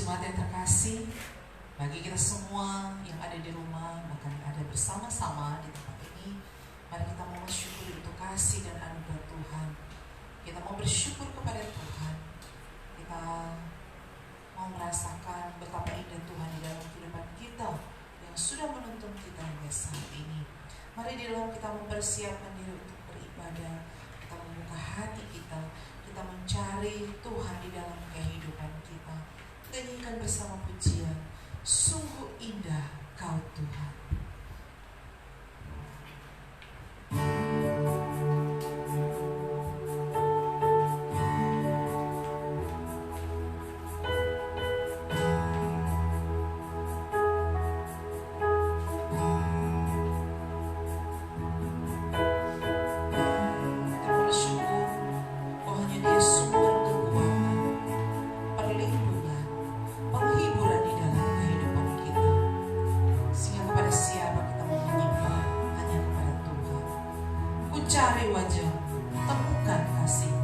Jemaat yang terkasih, bagi kita semua yang ada di rumah, bahkan ada bersama-sama di tempat ini, mari kita mau bersyukur untuk kasih dan anugerah Tuhan. Kita mau bersyukur kepada Tuhan. Kita mau merasakan betapa indah Tuhan di dalam kehidupan kita yang sudah menuntun kita hingga saat ini. Mari di dalam kita mempersiapkan diri untuk beribadah, kita membuka hati kita mencari Tuhan di dalam kehidupan kita. Nyanyikan bersama pujian, sungguh indah Kau Tuhan. Cari wajah, temukan kasih.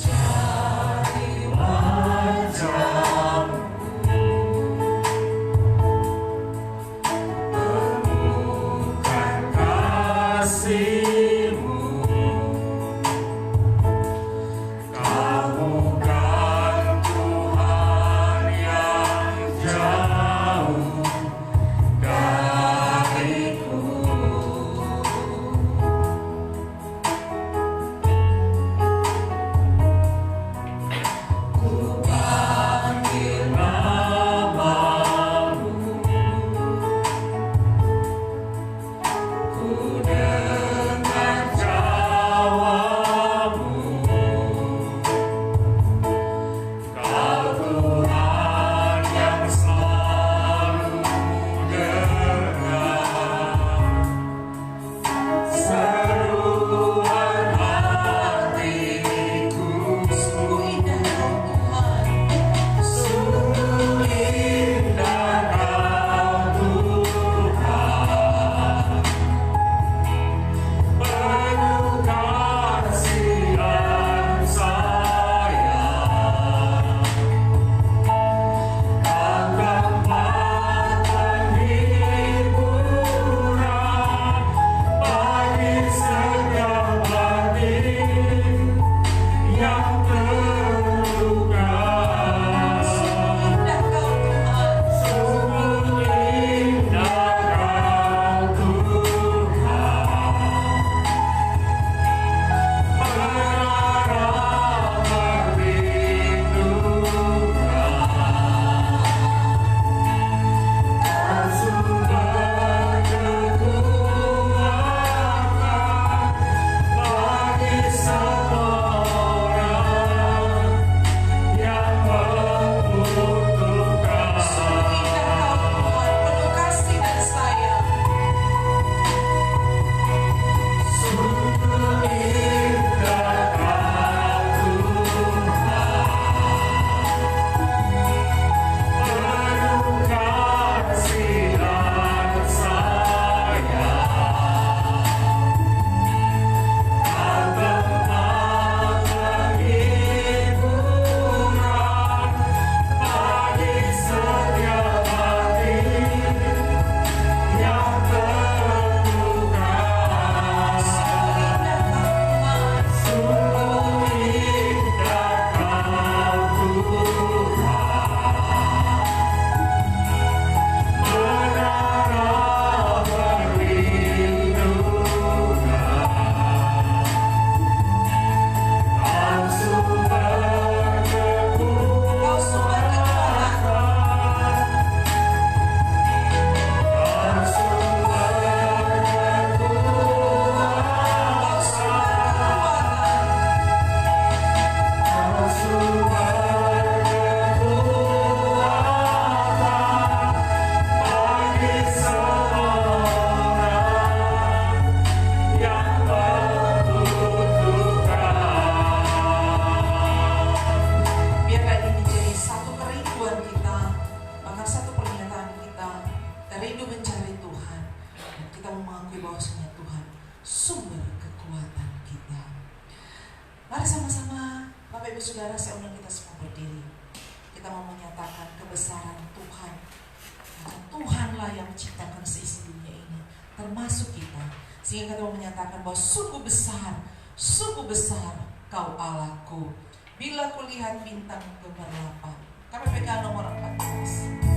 Cari wajah-Mu, temukan kasih-Mu. Kau bukan Tuhan yang jauh dariku. Mari sama-sama Bapak Ibu Saudara, saya undang kita semua berdiri. Kita mau menyatakan kebesaran Tuhan. Karena Tuhanlah yang menciptakan seisi dunia ini, termasuk kita. Sehingga kita mau menyatakan bahwa sungguh besar Kau Allahku. Bila kulihat bintang gemerlapan. KPPK nomor 14.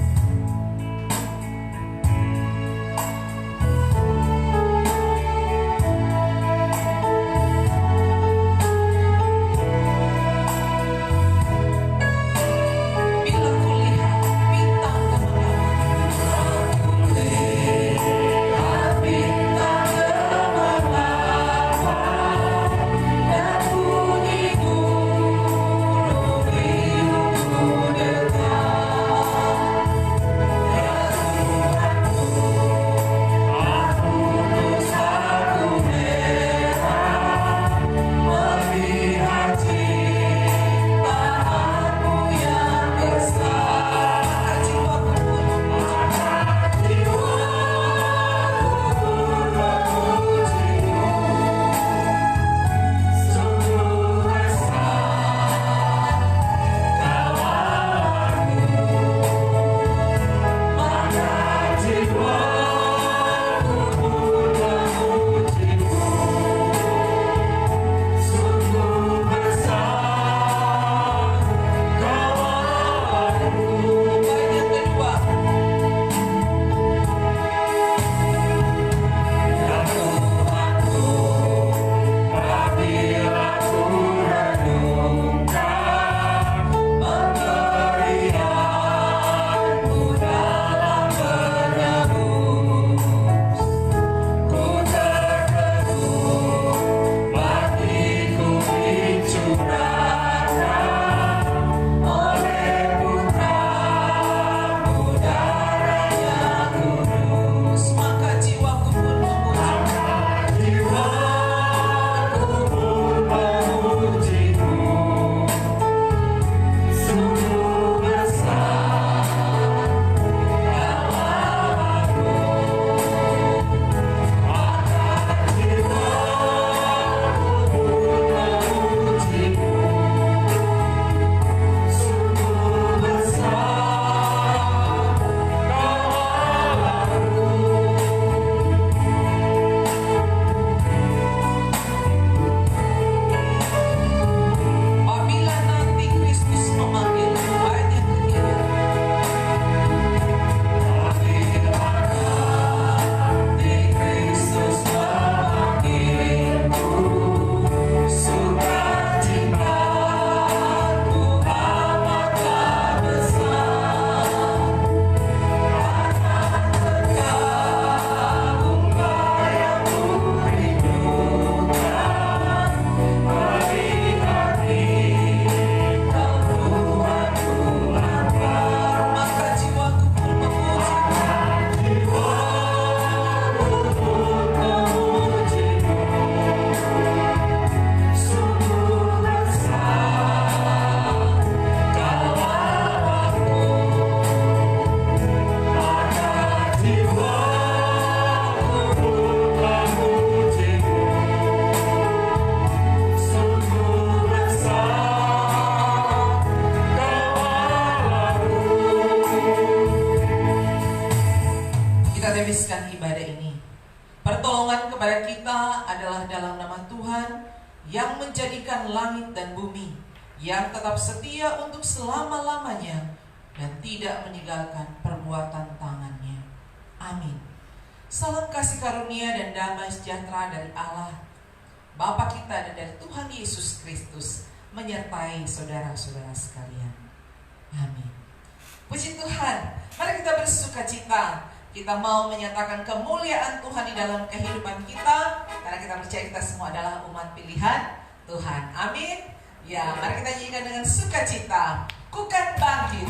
Habiskan ibadah ini. Pertolongan kepada kita adalah dalam nama Tuhan yang menjadikan langit dan bumi, yang tetap setia untuk selama-lamanya dan tidak meninggalkan perbuatan tangannya. Amin. Salam kasih karunia dan damai sejahtera dari Allah Bapa kita dan dari Tuhan Yesus Kristus menyertai saudara-saudara sekalian. Amin. Puji Tuhan. Mari kita bersukacita. Kita mau menyatakan kemuliaan Tuhan di dalam kehidupan kita, karena kita percaya kita semua adalah umat pilihan Tuhan. Amin. Ya, mari kita nyanyikan dengan sukacita. Ku kan bangkit.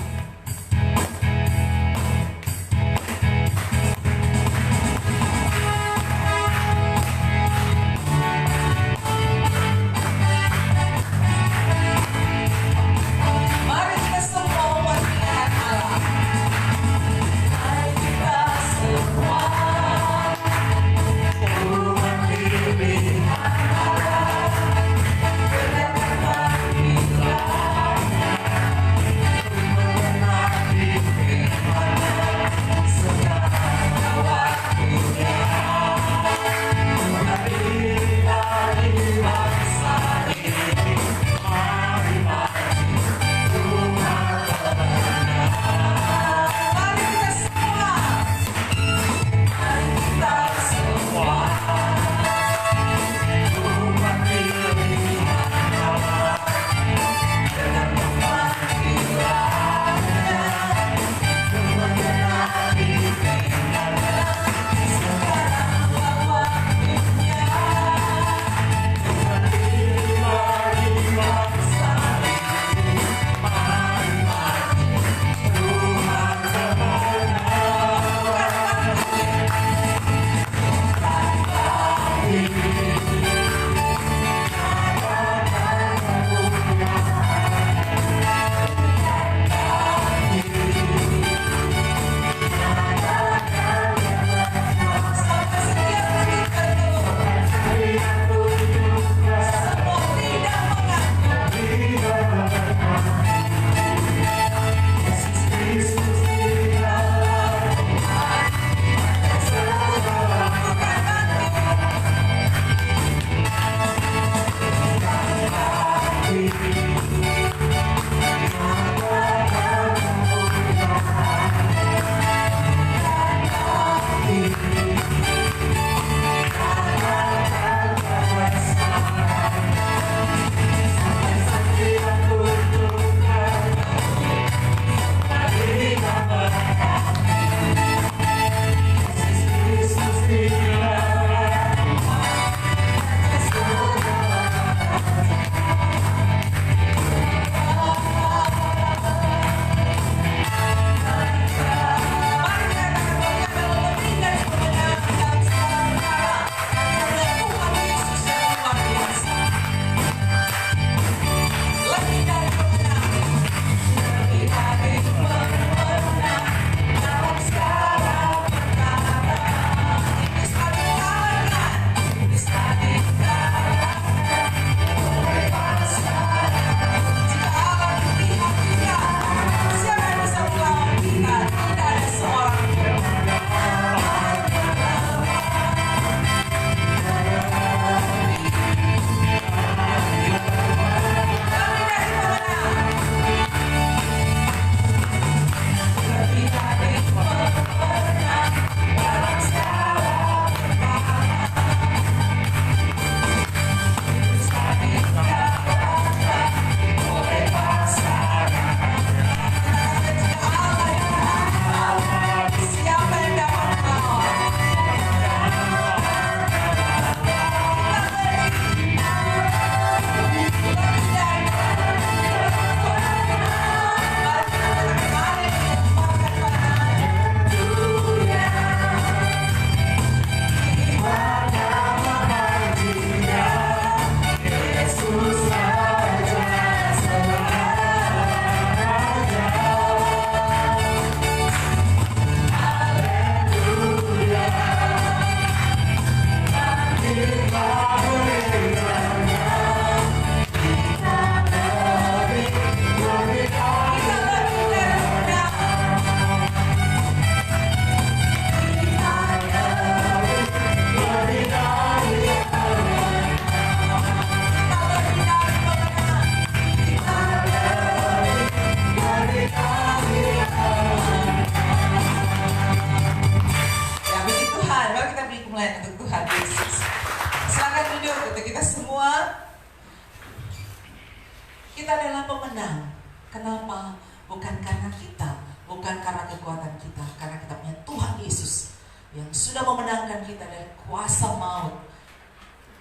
Kita adalah pemenang. Kenapa? Bukan karena kita, bukan karena kekuatan kita, karena kita punya Tuhan Yesus yang sudah memenangkan kita dari kuasa maut,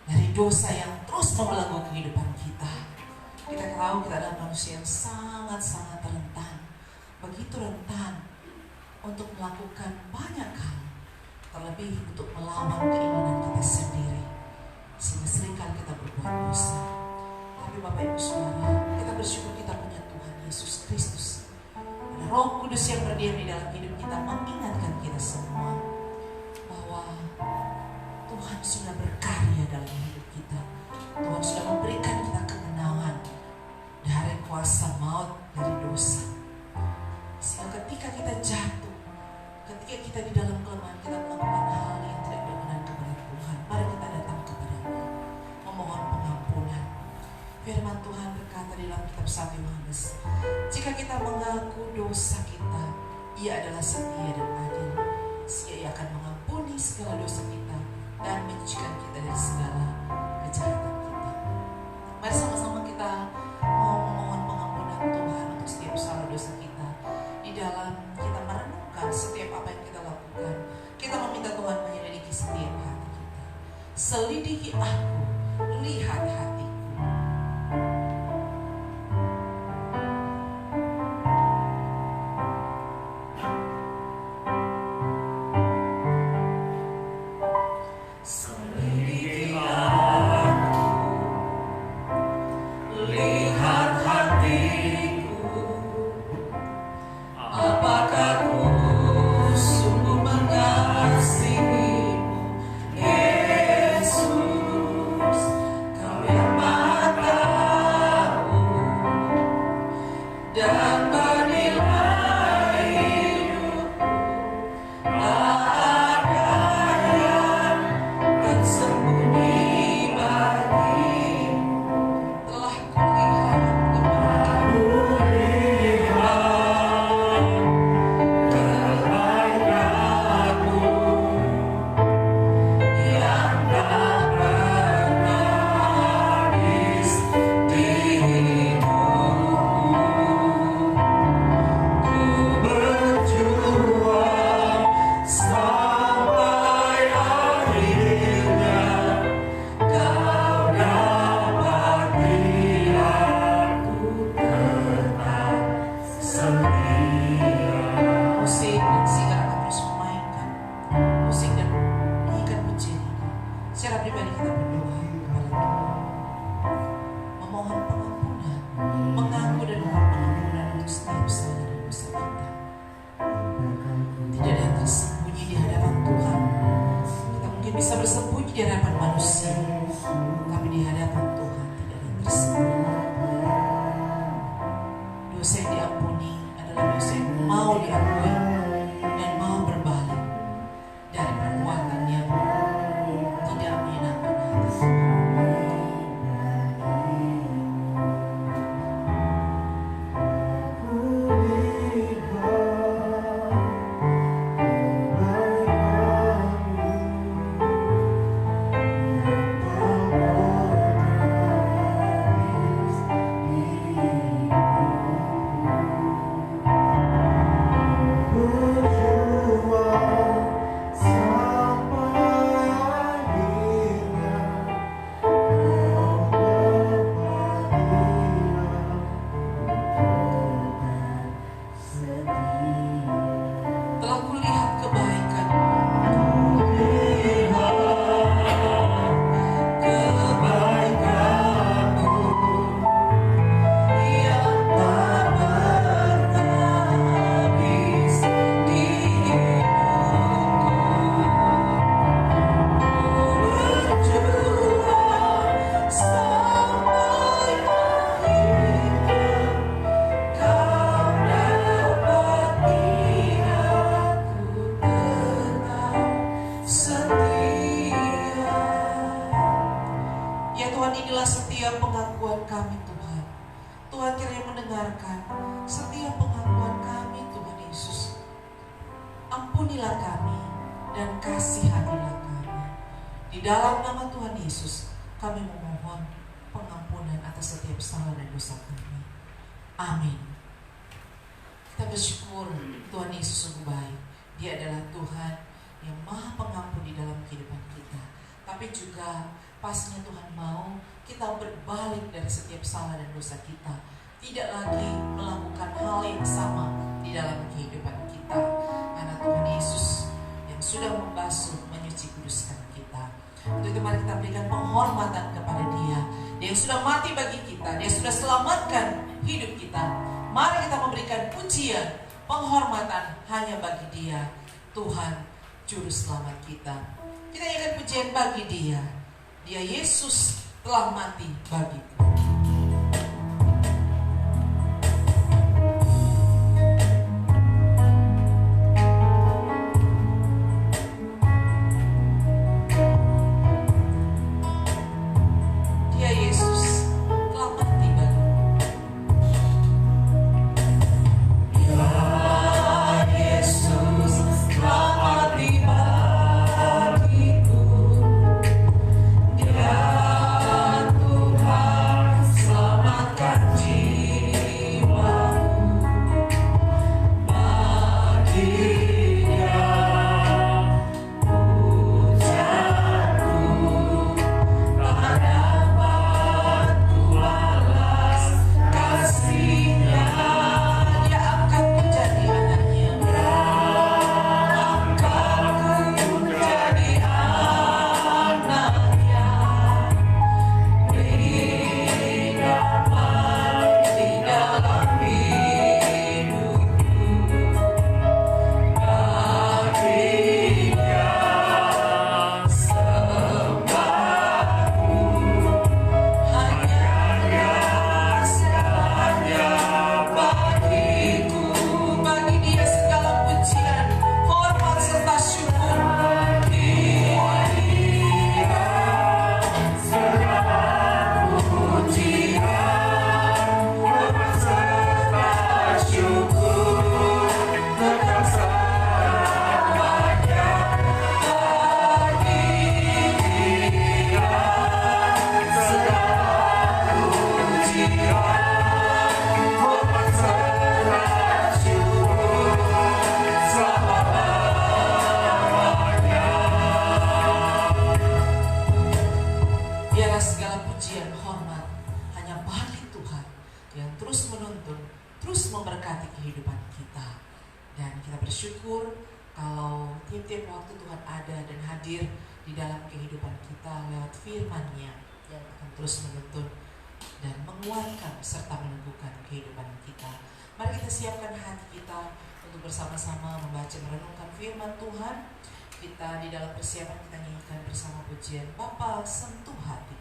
dari dosa yang terus membelenggu kehidupan kita. Kita tahu kita adalah manusia yang sangat-sangat rentan, begitu rentan untuk melakukan banyak hal, terlebih untuk melawan keinginan kita sendiri, sehingga seringkali kita berbuat dosa. Tapi Bapak Ibu Saudara, kita bersyukur kita punya Tuhan Yesus Kristus. Ada Roh Kudus yang berdiam di dalam hidup kita, mengingatkan kita semua bahwa Tuhan sudah berkarya dalam hidup kita. Tuhan sudah memberikan kita kemenangan dari kuasa maut, dari dosa. Sehingga ketika kita jatuh, ketika kita di dalam kelemahan, kita melakukan hal yang tidak berkenan kepada Tuhan, mari kita datang kepada-Nya, memohon pengampunan. Firman Tuhan berkata di dalam kitab 1 Yohanes, jika kita mengaku dosa kita, Ia adalah setia dan adil, sehingga Ia akan mengampuni segala dosa kita dan menyucikan kita dari segala kejahatan kita. Mari sama-sama kita mau memohon pengampunan Tuhan untuk setiap salah dosa kita. Di dalam kita merenungkan setiap apa yang kita lakukan, kita meminta Tuhan menyelidiki setiap hati kita. Selidiki aku, lihat hatiku. Telah kulihat di hadapan manusia, tapi di hadapan Tuhan tidak ada yang tersembunyi. Dosa yang diampuni adalah dosa yang mau diakui dan mau berbalik dari perbuatan yang tidak menyenangkan hati Tuhan. Telah kulihat kebaikan, kebaikan-Mu yang tak berhabis di hidupku. Berjuang sampai akhirnya, Kau dapati aku tetap setia. Ya Tuhan, inilah setiap pengakuan kami Tuhan. Tuhan kiranya mendengarkan setiap pengakuan kami Tuhan Yesus. Ampunilah kami dan kasihanilah kami. Di dalam nama Tuhan Yesus kami memohon pengampunan atas setiap salah dan dosa kami. Amin. Kita bersyukur Tuhan Yesus sungguh baik. Dia adalah Tuhan yang maha pengampun di dalam kehidupan kita. Tapi juga pastinya Tuhan mau kita berbalik dari setiap salah dan dosa kita. Tidak lagi melakukan hal yang sama di dalam kehidupan kita. Karena Tuhan Yesus yang sudah membasuh, menyuci, kuduskan kita. Untuk itu mari kita berikan penghormatan kepada Dia. Dia yang sudah mati bagi kita. Dia sudah selamatkan hidup kita. Mari kita memberikan pujian, penghormatan hanya bagi Dia, Tuhan Juru Selamat kita. Kita ingat pujian bagi Dia. Dia Yesus telah mati bagi kita. Dia Yesus telah mati bagi kita. Yesus telah mati bagiku. Dia Tuhan selamatkan jiwaku. Baginya pujaanku, tak dapat kubalas kasih-Nya. Dia angkat menjadi anaknya. Angkatku menjadi anaknya. Beri damai di dalam hidupku. Baginya sembahku, hanya segalanya bagiku. Bagi Dia segala pujian, hormat serta syukur. Dia segala pujian, hormat serta syukur tetap selamanya bagi Dia. Segala pujian, hormat serta syukur selama-lamanya. Biarlah segala pujian, hormat hanya bagi Tuhan yang terus menuntun, terus memberkati kehidupan kita. Dan kita bersyukur kalau tiap-tiap waktu Tuhan ada dan hadir di dalam kehidupan kita lewat firman-Nya yang akan terus menuntun dan menguatkan serta meneguhkan kehidupan kita. Mari kita siapkan hati kita untuk bersama-sama membaca merenungkan firman Tuhan. Kita di dalam persiapan kita nyanyikan bersama pujian Bapa Sentuh Hati.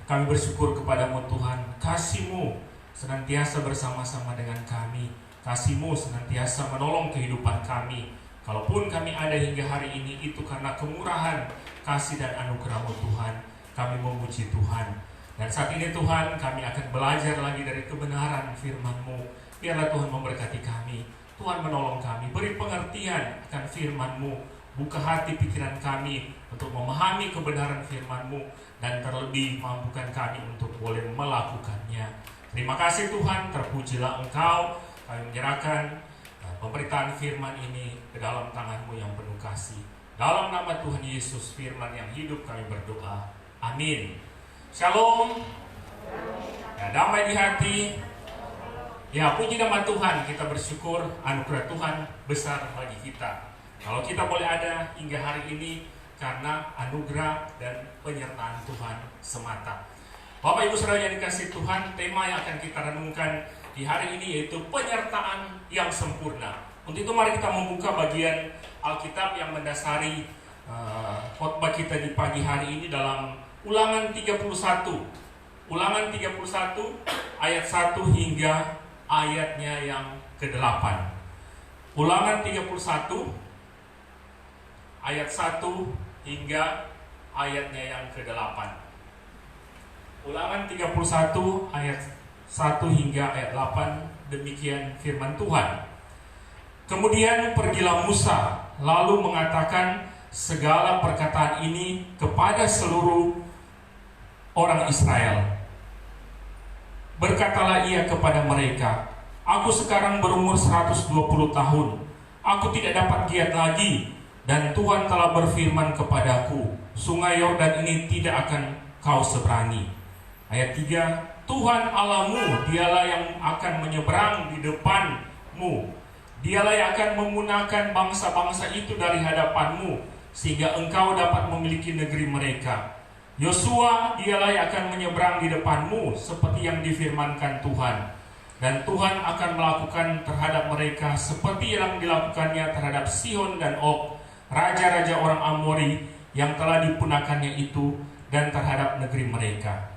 Kami bersyukur kepadamu Tuhan, kasih-Mu senantiasa bersama-sama dengan kami. Kasih-Mu senantiasa menolong kehidupan kami. Kalaupun kami ada hingga hari ini, itu karena kemurahan, kasih dan anugerah-Mu Tuhan. Kami memuji Tuhan. Dan saat ini Tuhan, kami akan belajar lagi dari kebenaran firman-Mu. Biarlah Tuhan memberkati kami. Tuhan menolong kami, beri pengertian akan firman-Mu. Buka hati pikiran kami untuk memahami kebenaran firman-Mu, dan terlebih mampukan kami untuk boleh melakukannya. Terima kasih Tuhan, terpujilah Engkau. Kami menyerahkan pemberitaan firman ini ke dalam tangan-Mu yang penuh kasih. Dalam nama Tuhan Yesus, firman yang hidup, kami berdoa. Amin. Shalom. Ya, damai di hati. Ya, puji nama Tuhan, kita bersyukur anugerah Tuhan besar bagi kita. Kalau kita boleh ada hingga hari ini karena anugerah dan penyertaan Tuhan semata. Bapak Ibu Saudara yang dikasihi Tuhan, tema yang akan kita renungkan di hari ini yaitu penyertaan yang sempurna. Untuk itu mari kita membuka bagian Alkitab yang mendasari khotbah kita di pagi hari ini dalam Ulangan 31. Ulangan 31 ayat 1 hingga ayatnya yang ke-8. Ulangan 31 ayat 1 hingga ayatnya yang ke-8. Ulangan 31 ayat 1 hingga ayat 8, demikian firman Tuhan. Kemudian pergilah Musa, lalu mengatakan segala perkataan ini kepada seluruh orang Israel. Berkatalah ia kepada mereka, aku sekarang berumur 120 tahun, aku tidak dapat giat lagi, dan Tuhan telah berfirman kepadaku, sungai Yordan ini tidak akan kau seberangi. Ayat 3, Tuhan Allahmu, dialah yang akan menyeberang di depanmu. Dialah yang akan memunahkan bangsa-bangsa itu dari hadapanmu, sehingga engkau dapat memiliki negeri mereka. Yosua, dialah yang akan menyeberang di depanmu, seperti yang difirmankan Tuhan. Dan Tuhan akan melakukan terhadap mereka seperti yang dilakukannya terhadap Sihon dan Og, raja-raja orang Amori yang telah dipunahkannya itu, dan terhadap negeri mereka.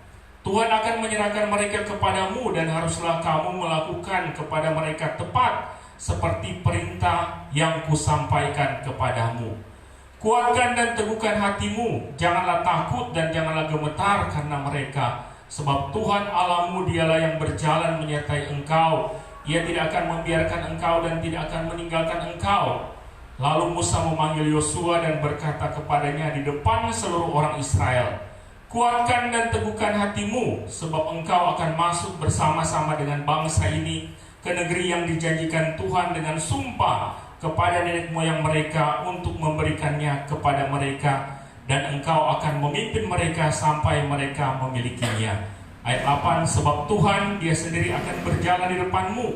Tuhan akan menyerahkan mereka kepadamu, dan haruslah kamu melakukan kepada mereka tepat seperti perintah yang kusampaikan kepadamu. Kuatkan dan teguhkan hatimu, janganlah takut dan janganlah gemetar karena mereka, sebab Tuhan Allahmu dialah yang berjalan menyertai engkau. Ia tidak akan membiarkan engkau dan tidak akan meninggalkan engkau. Lalu Musa memanggil Yosua dan berkata kepadanya di depan seluruh orang Israel, kuatkan dan teguhkan hatimu, sebab engkau akan masuk bersama-sama dengan bangsa ini ke negeri yang dijanjikan Tuhan dengan sumpah kepada nenek moyang mereka untuk memberikannya kepada mereka, dan engkau akan memimpin mereka sampai mereka memilikinya. Ayat 8, sebab Tuhan dia sendiri akan berjalan di depanmu,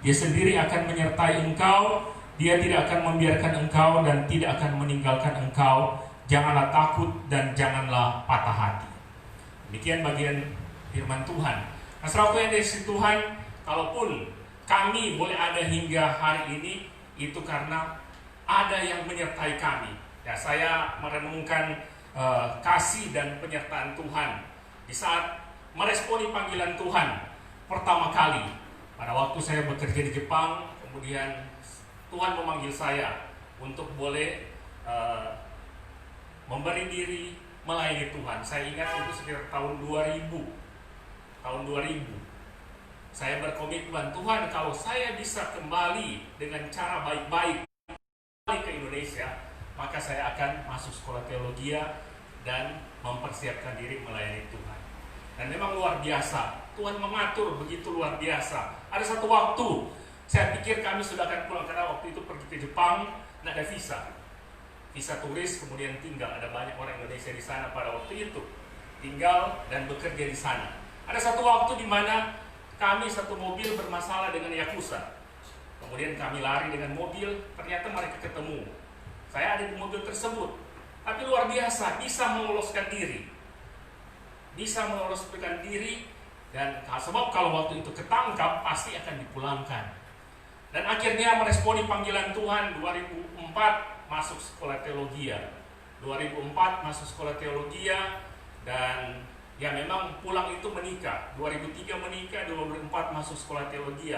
dia sendiri akan menyertai engkau, dia tidak akan membiarkan engkau dan tidak akan meninggalkan engkau. Janganlah takut dan janganlah patah hati. Demikian bagian firman Tuhan. Nah, saudaraku yang dikasihi Tuhan, kalaupun kami boleh ada hingga hari ini, itu karena ada yang menyertai kami. Ya, saya merenungkan kasih dan penyertaan Tuhan di saat meresponi panggilan Tuhan pertama kali. Pada waktu saya bekerja di Jepang, kemudian Tuhan memanggil saya untuk boleh memberi diri melayani Tuhan. Saya ingat itu sekitar tahun 2000. Tahun 2000. Saya berkomitmen, Tuhan kalau saya bisa kembali dengan cara baik-baik ke Indonesia, maka saya akan masuk sekolah teologi dan mempersiapkan diri melayani Tuhan. Dan memang luar biasa, Tuhan mengatur begitu luar biasa. Ada satu waktu, saya pikir kami sudah akan pulang, karena waktu itu pergi ke Jepang, tidak ada visa turis, kemudian tinggal. Ada banyak orang Indonesia di sana pada waktu itu, tinggal dan bekerja di sana. Ada satu waktu di mana kami satu mobil bermasalah dengan Yakuza. Kemudian kami lari dengan mobil, ternyata mereka ketemu. Saya ada di mobil tersebut. Tapi luar biasa, bisa meloloskan diri. Dan sebab kalau waktu itu ketangkap, pasti akan dipulangkan. Dan akhirnya meresponi panggilan Tuhan. 2004 masuk sekolah teologi. 2004 masuk sekolah teologi, dan ya memang pulang itu menikah. 2003 menikah, 2004 masuk sekolah teologi.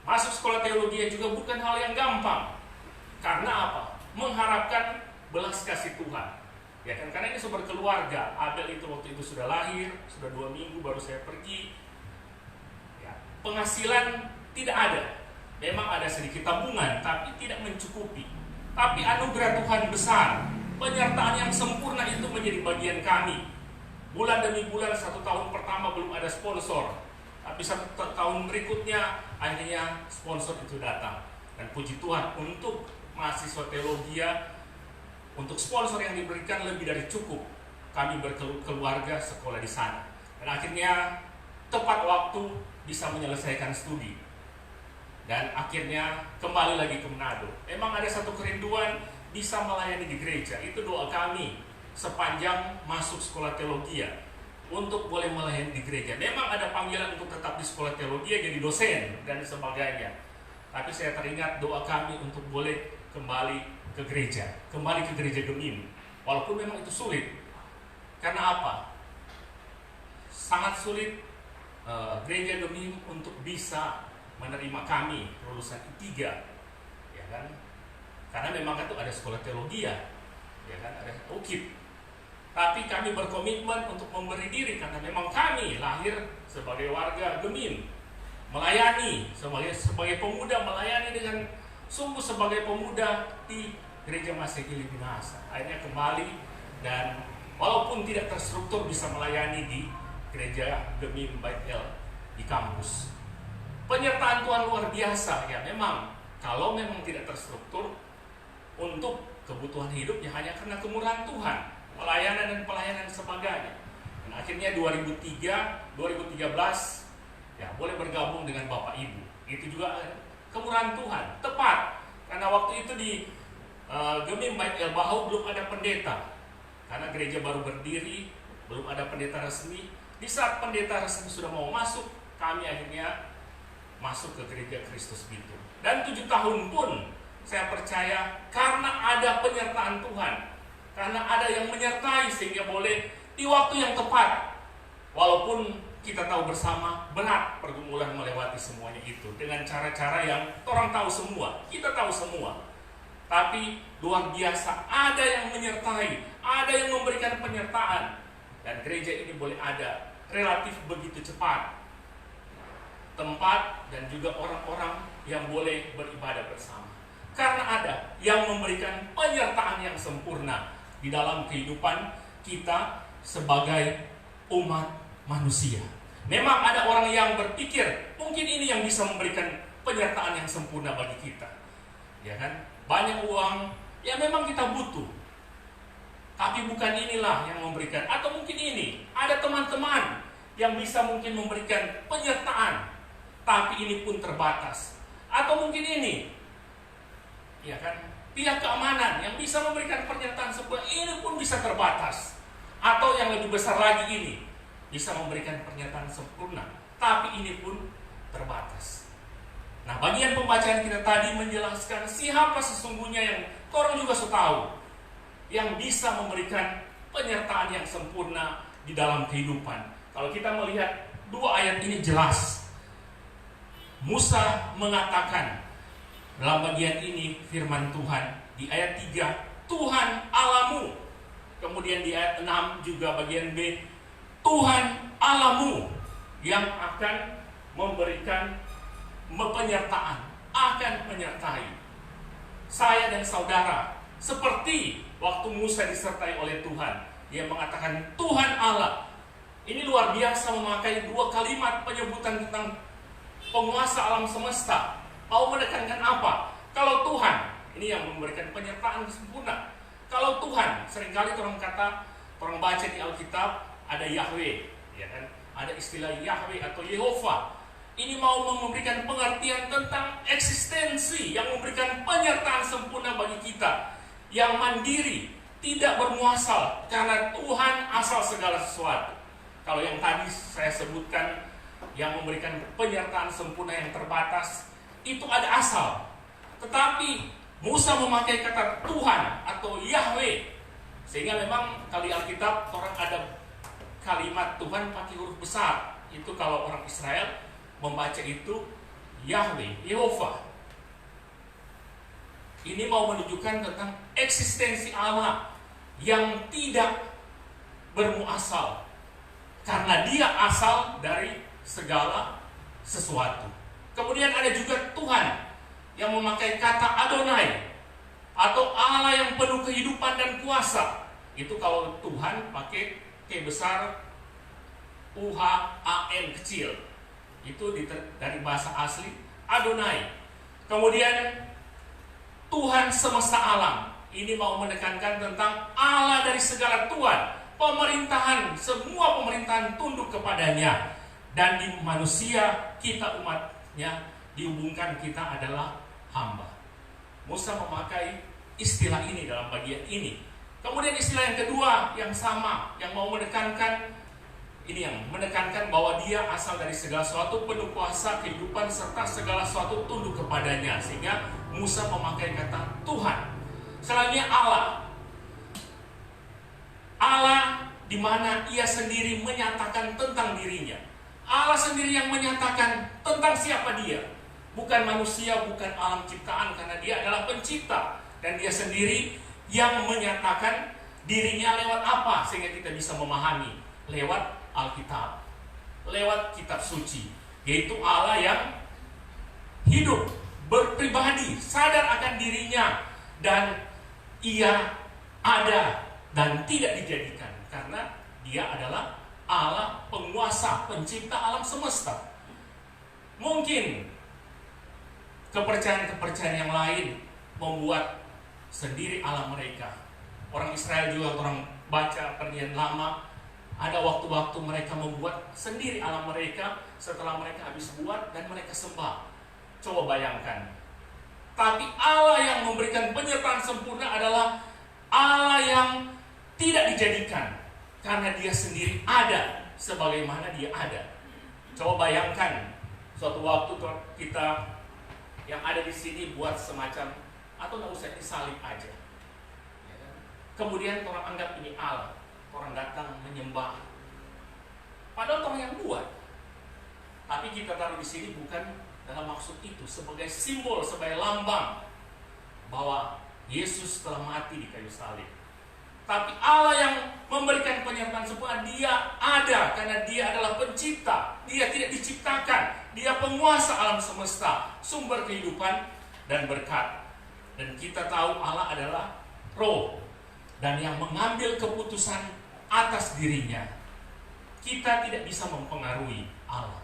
Masuk sekolah teologi juga bukan hal yang gampang. Karena apa? Mengharapkan belas kasih Tuhan. Ya kan, karena ini sumber keluarga. Abel itu waktu itu sudah lahir, sudah 2 minggu baru saya pergi. Ya, penghasilan tidak ada. Memang ada sedikit tabungan, tapi tidak mencukupi. Tapi anugerah Tuhan besar. Penyertaan yang sempurna itu menjadi bagian kami. Bulan demi bulan, 1 tahun pertama belum ada sponsor, tapi 1 tahun berikutnya akhirnya sponsor itu datang. Dan puji Tuhan, untuk mahasiswa teologi, untuk sponsor yang diberikan lebih dari cukup. Kami berkeluarga sekolah di sana, dan akhirnya tepat waktu bisa menyelesaikan studi, dan akhirnya kembali lagi ke Manado. Memang ada satu kerinduan bisa melayani di gereja. Itu doa kami sepanjang masuk sekolah teologi, untuk boleh melayani di gereja. Memang ada panggilan untuk tetap di sekolah teologi, jadi dosen dan sebagainya. Tapi saya teringat doa kami untuk boleh kembali ke gereja Gemim. Walaupun memang itu sulit. Karena apa? Sangat sulit gereja Gemim untuk bisa menerima kami lulusan I3, ya kan? Karena memang itu ada sekolah teologi, ya kan, ada UKIP. Tapi kami berkomitmen untuk memberi diri karena memang kami lahir sebagai warga Gemim, melayani sebagai pemuda, melayani dengan sungguh sebagai pemuda di Gereja Masih Filipinasa. Akhirnya kembali dan walaupun tidak terstruktur bisa melayani di Gereja Gemim Bait El di kampus. Penyertaan Tuhan luar biasa ya. Memang kalau memang tidak terstruktur untuk kebutuhan hidupnya hanya karena kemurahan Tuhan, pelayanan dan pelayanan sebagainya. Dan akhirnya 2013 ya boleh bergabung dengan Bapak Ibu. Itu juga kemurahan Tuhan, tepat karena waktu itu di Gemim Bait El Bahau belum ada pendeta, karena gereja baru berdiri, belum ada pendeta resmi. Di saat pendeta resmi sudah mau masuk, kami akhirnya masuk ke Gereja Kristus Bitung. Dan 7 tahun pun saya percaya karena ada penyertaan Tuhan, karena ada yang menyertai sehingga boleh di waktu yang tepat. Walaupun kita tahu bersama berat pergumulan melewati semuanya itu dengan cara-cara yang orang tahu semua, kita tahu semua. Tapi luar biasa ada yang menyertai, ada yang memberikan penyertaan, dan gereja ini boleh ada relatif begitu cepat tempat dan juga orang-orang yang boleh beribadah bersama. Karena ada yang memberikan penyertaan yang sempurna di dalam kehidupan kita sebagai umat manusia. Memang ada orang yang berpikir mungkin ini yang bisa memberikan penyertaan yang sempurna bagi kita. Ya kan? Banyak uang yang memang kita butuh. Tapi bukan inilah yang memberikan. Atau mungkin ini ada teman-teman yang bisa mungkin memberikan penyertaan, tapi ini pun terbatas. Atau mungkin ini, ya kan, pihak keamanan yang bisa memberikan pernyataan sempurna, ini pun bisa terbatas. Atau yang lebih besar lagi ini, bisa memberikan pernyataan sempurna, tapi ini pun terbatas. Nah, bagian pembacaan kita tadi menjelaskan siapa sesungguhnya yang orang juga sudah tahu, yang bisa memberikan penyertaan yang sempurna di dalam kehidupan. Kalau kita melihat 2 ayat ini jelas. Musa mengatakan dalam bagian ini firman Tuhan di ayat 3, Tuhan Allahmu. Kemudian di ayat 6 juga bagian B, Tuhan Allahmu yang akan memberikan penyertaan, akan menyertai saya dan saudara. Seperti waktu Musa disertai oleh Tuhan, dia mengatakan Tuhan Allah. Ini luar biasa memakai 2 kalimat penyebutan tentang penguasa alam semesta. Mau menekankan apa? Kalau Tuhan, ini yang memberikan penyertaan sempurna. Kalau Tuhan, seringkali orang baca di Alkitab ada Yahweh, ya kan? Ada istilah Yahweh atau Yehova. Ini mau memberikan pengertian tentang eksistensi yang memberikan penyertaan sempurna bagi kita, yang mandiri, tidak bermuasal karena Tuhan asal segala sesuatu. Kalau yang tadi saya sebutkan yang memberikan penyertaan sempurna yang terbatas, itu ada asal. Tetapi Musa memakai kata Tuhan atau Yahweh, sehingga memang kali Alkitab orang ada kalimat Tuhan pakai huruf besar. Itu kalau orang Israel membaca itu Yahweh, Yehova. Ini mau menunjukkan tentang eksistensi Allah yang tidak bermuasal, karena dia asal dari segala sesuatu. Kemudian ada juga Tuhan yang memakai kata Adonai atau Allah yang penuh kehidupan dan kuasa. Itu kalau Tuhan pakai T besar, UHAN kecil. Itu dari bahasa asli Adonai. Kemudian Tuhan semesta alam. Ini mau menekankan tentang Allah dari segala Tuhan. Pemerintahan, semua pemerintahan tunduk kepadanya. Dan di manusia, kita umatnya, dihubungkan kita adalah hamba. Musa memakai istilah ini dalam bagian ini. Kemudian istilah yang kedua yang sama, yang mau menekankan, ini yang menekankan bahwa dia asal dari segala sesuatu, penuh kuasa, kehidupan, serta segala sesuatu tunduk kepadanya. Sehingga Musa memakai kata Tuhan. Selanjutnya Allah. Allah di mana ia sendiri menyatakan tentang dirinya. Allah sendiri yang menyatakan tentang siapa dia. Bukan manusia, bukan alam ciptaan, karena dia adalah pencipta. Dan dia sendiri yang menyatakan dirinya lewat apa sehingga kita bisa memahami? Lewat Alkitab, lewat kitab suci, yaitu Allah yang hidup, berpribadi, sadar akan dirinya, dan ia ada dan tidak dijadikan, karena dia adalah Allah penguasa, pencipta alam semesta. Mungkin kepercayaan-kepercayaan yang lain membuat sendiri Allah mereka. Orang Israel juga, orang baca Perjanjian Lama, ada waktu-waktu mereka membuat sendiri Allah mereka setelah mereka habis buat dan mereka sembah. Coba bayangkan. Tapi Allah yang memberikan penyertaan sempurna adalah Allah yang tidak dijadikan, karena dia sendiri ada sebagaimana dia ada. Coba bayangkan suatu waktu kita yang ada di sini buat semacam, atau nggak usah disalib aja. Kemudian orang anggap ini Allah, orang datang menyembah. Padahal orang yang buat. Tapi kita taruh di sini bukan dalam maksud itu, sebagai simbol, sebagai lambang bahwa Yesus telah mati di kayu salib. Tapi Allah yang memberikan penyertaan sempurna, dia ada karena dia adalah pencipta. Dia tidak diciptakan. Dia penguasa alam semesta, sumber kehidupan dan berkat. Dan kita tahu Allah adalah Roh, dan yang mengambil keputusan atas dirinya. Kita tidak bisa mempengaruhi Allah.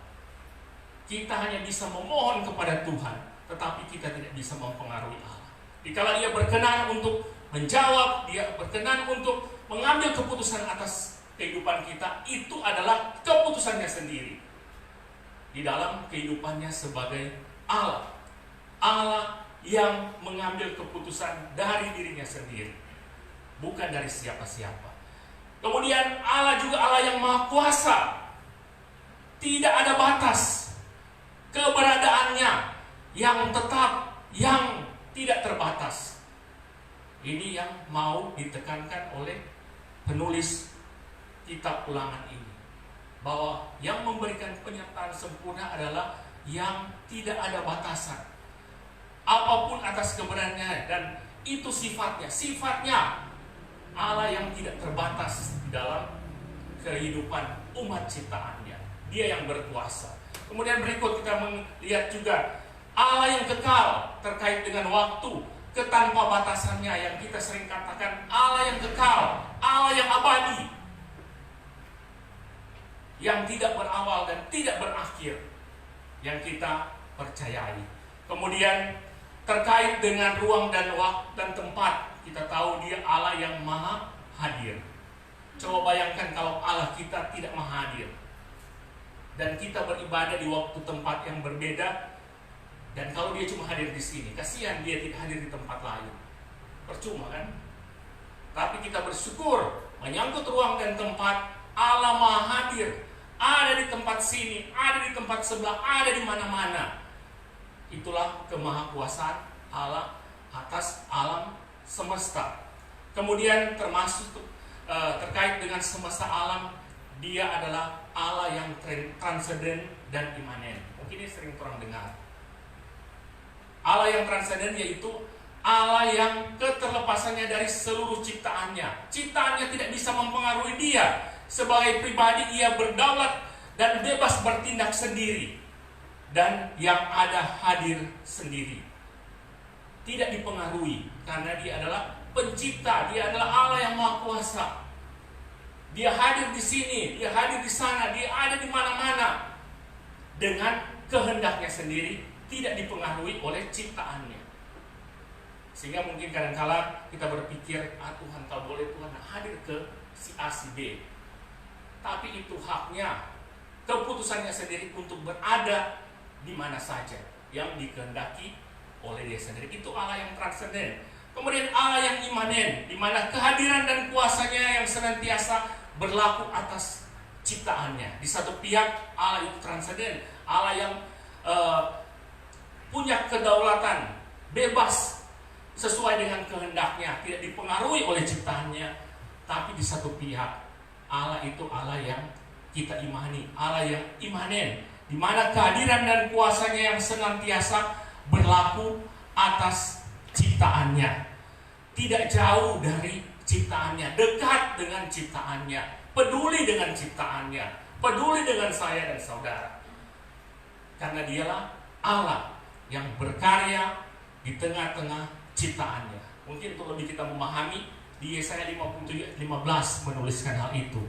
Kita hanya bisa memohon kepada Tuhan, tetapi kita tidak bisa mempengaruhi Allah. Dikala Dia berkenan untuk menjawab, Dia berkenan untuk mengambil keputusan atas kehidupan kita, itu adalah keputusannya sendiri di dalam kehidupannya sebagai Allah. Allah yang mengambil keputusan dari dirinya sendiri, bukan dari siapa-siapa. Kemudian Allah juga Allah yang Maha Kuasa. Tidak ada batas keberadaannya, yang tetap, yang tidak terbatas. Ini yang mau ditekankan oleh penulis kitab Ulangan ini, bahwa yang memberikan penyertaan sempurna adalah yang tidak ada batasan apapun atas keberadaannya, dan itu sifatnya Allah yang tidak terbatas di dalam kehidupan umat ciptaannya. Dia yang berkuasa. Kemudian berikut kita melihat juga Allah yang kekal terkait dengan waktu, ketanpa batasannya, yang kita sering katakan Allah yang kekal, Allah yang abadi, yang tidak berawal dan tidak berakhir, yang kita percayai. Kemudian terkait dengan ruang dan waktu dan tempat, kita tahu Dia Allah yang maha hadir. Coba bayangkan kalau Allah kita tidak maha hadir, dan kita beribadah di waktu tempat yang berbeda, dan kalau Dia cuma hadir di sini, kasihan Dia tidak hadir di tempat lain, percuma kan? Tapi kita bersyukur menyangkut ruang dan tempat, Allah maha hadir, ada di tempat sini, ada di tempat sebelah, ada di mana-mana. Itulah kemahakuasaan Allah atas alam semesta. Kemudian termasuk terkait dengan semesta alam, Dia adalah Allah yang transenden dan imanen. Mungkin ini sering kurang dengar. Allah yang transenden yaitu Allah yang keterlepasannya dari seluruh ciptaannya. Ciptaannya tidak bisa mempengaruhi Dia. Sebagai pribadi Ia berdaulat dan bebas bertindak sendiri, dan yang ada hadir sendiri. Tidak dipengaruhi karena Dia adalah pencipta, Dia adalah Allah yang maha kuasa. Dia hadir di sini, Dia hadir di sana, Dia ada di mana-mana dengan kehendaknya sendiri, tidak dipengaruhi oleh ciptaannya. Sehingga mungkin kadang-kala kita berpikir, Tuhan tak boleh, Tuhan hadir ke si A, si B. Tapi itu haknya, keputusannya sendiri untuk berada di mana saja yang dikehendaki oleh Dia sendiri. Itu Allah yang transenden. Kemudian Allah yang imanen, di mana kehadiran dan kuasanya yang senantiasa berlaku atas ciptaannya. Di satu pihak Allah itu transenden, Allah yang punya kedaulatan, bebas sesuai dengan kehendaknya, tidak dipengaruhi oleh ciptaannya. Tapi di satu pihak Allah itu Allah yang kita imani, Allah yang imanen, di mana kehadiran dan kuasanya yang senantiasa berlaku atas ciptaannya, tidak jauh dari ciptaannya, dekat dengan ciptaannya, peduli dengan ciptaannya, peduli dengan saya dan saudara. Karena dialah Allah yang berkarya di tengah-tengah ciptaannya. Mungkin untuk lebih kita memahami, di Yesaya 57:15 menuliskan hal itu.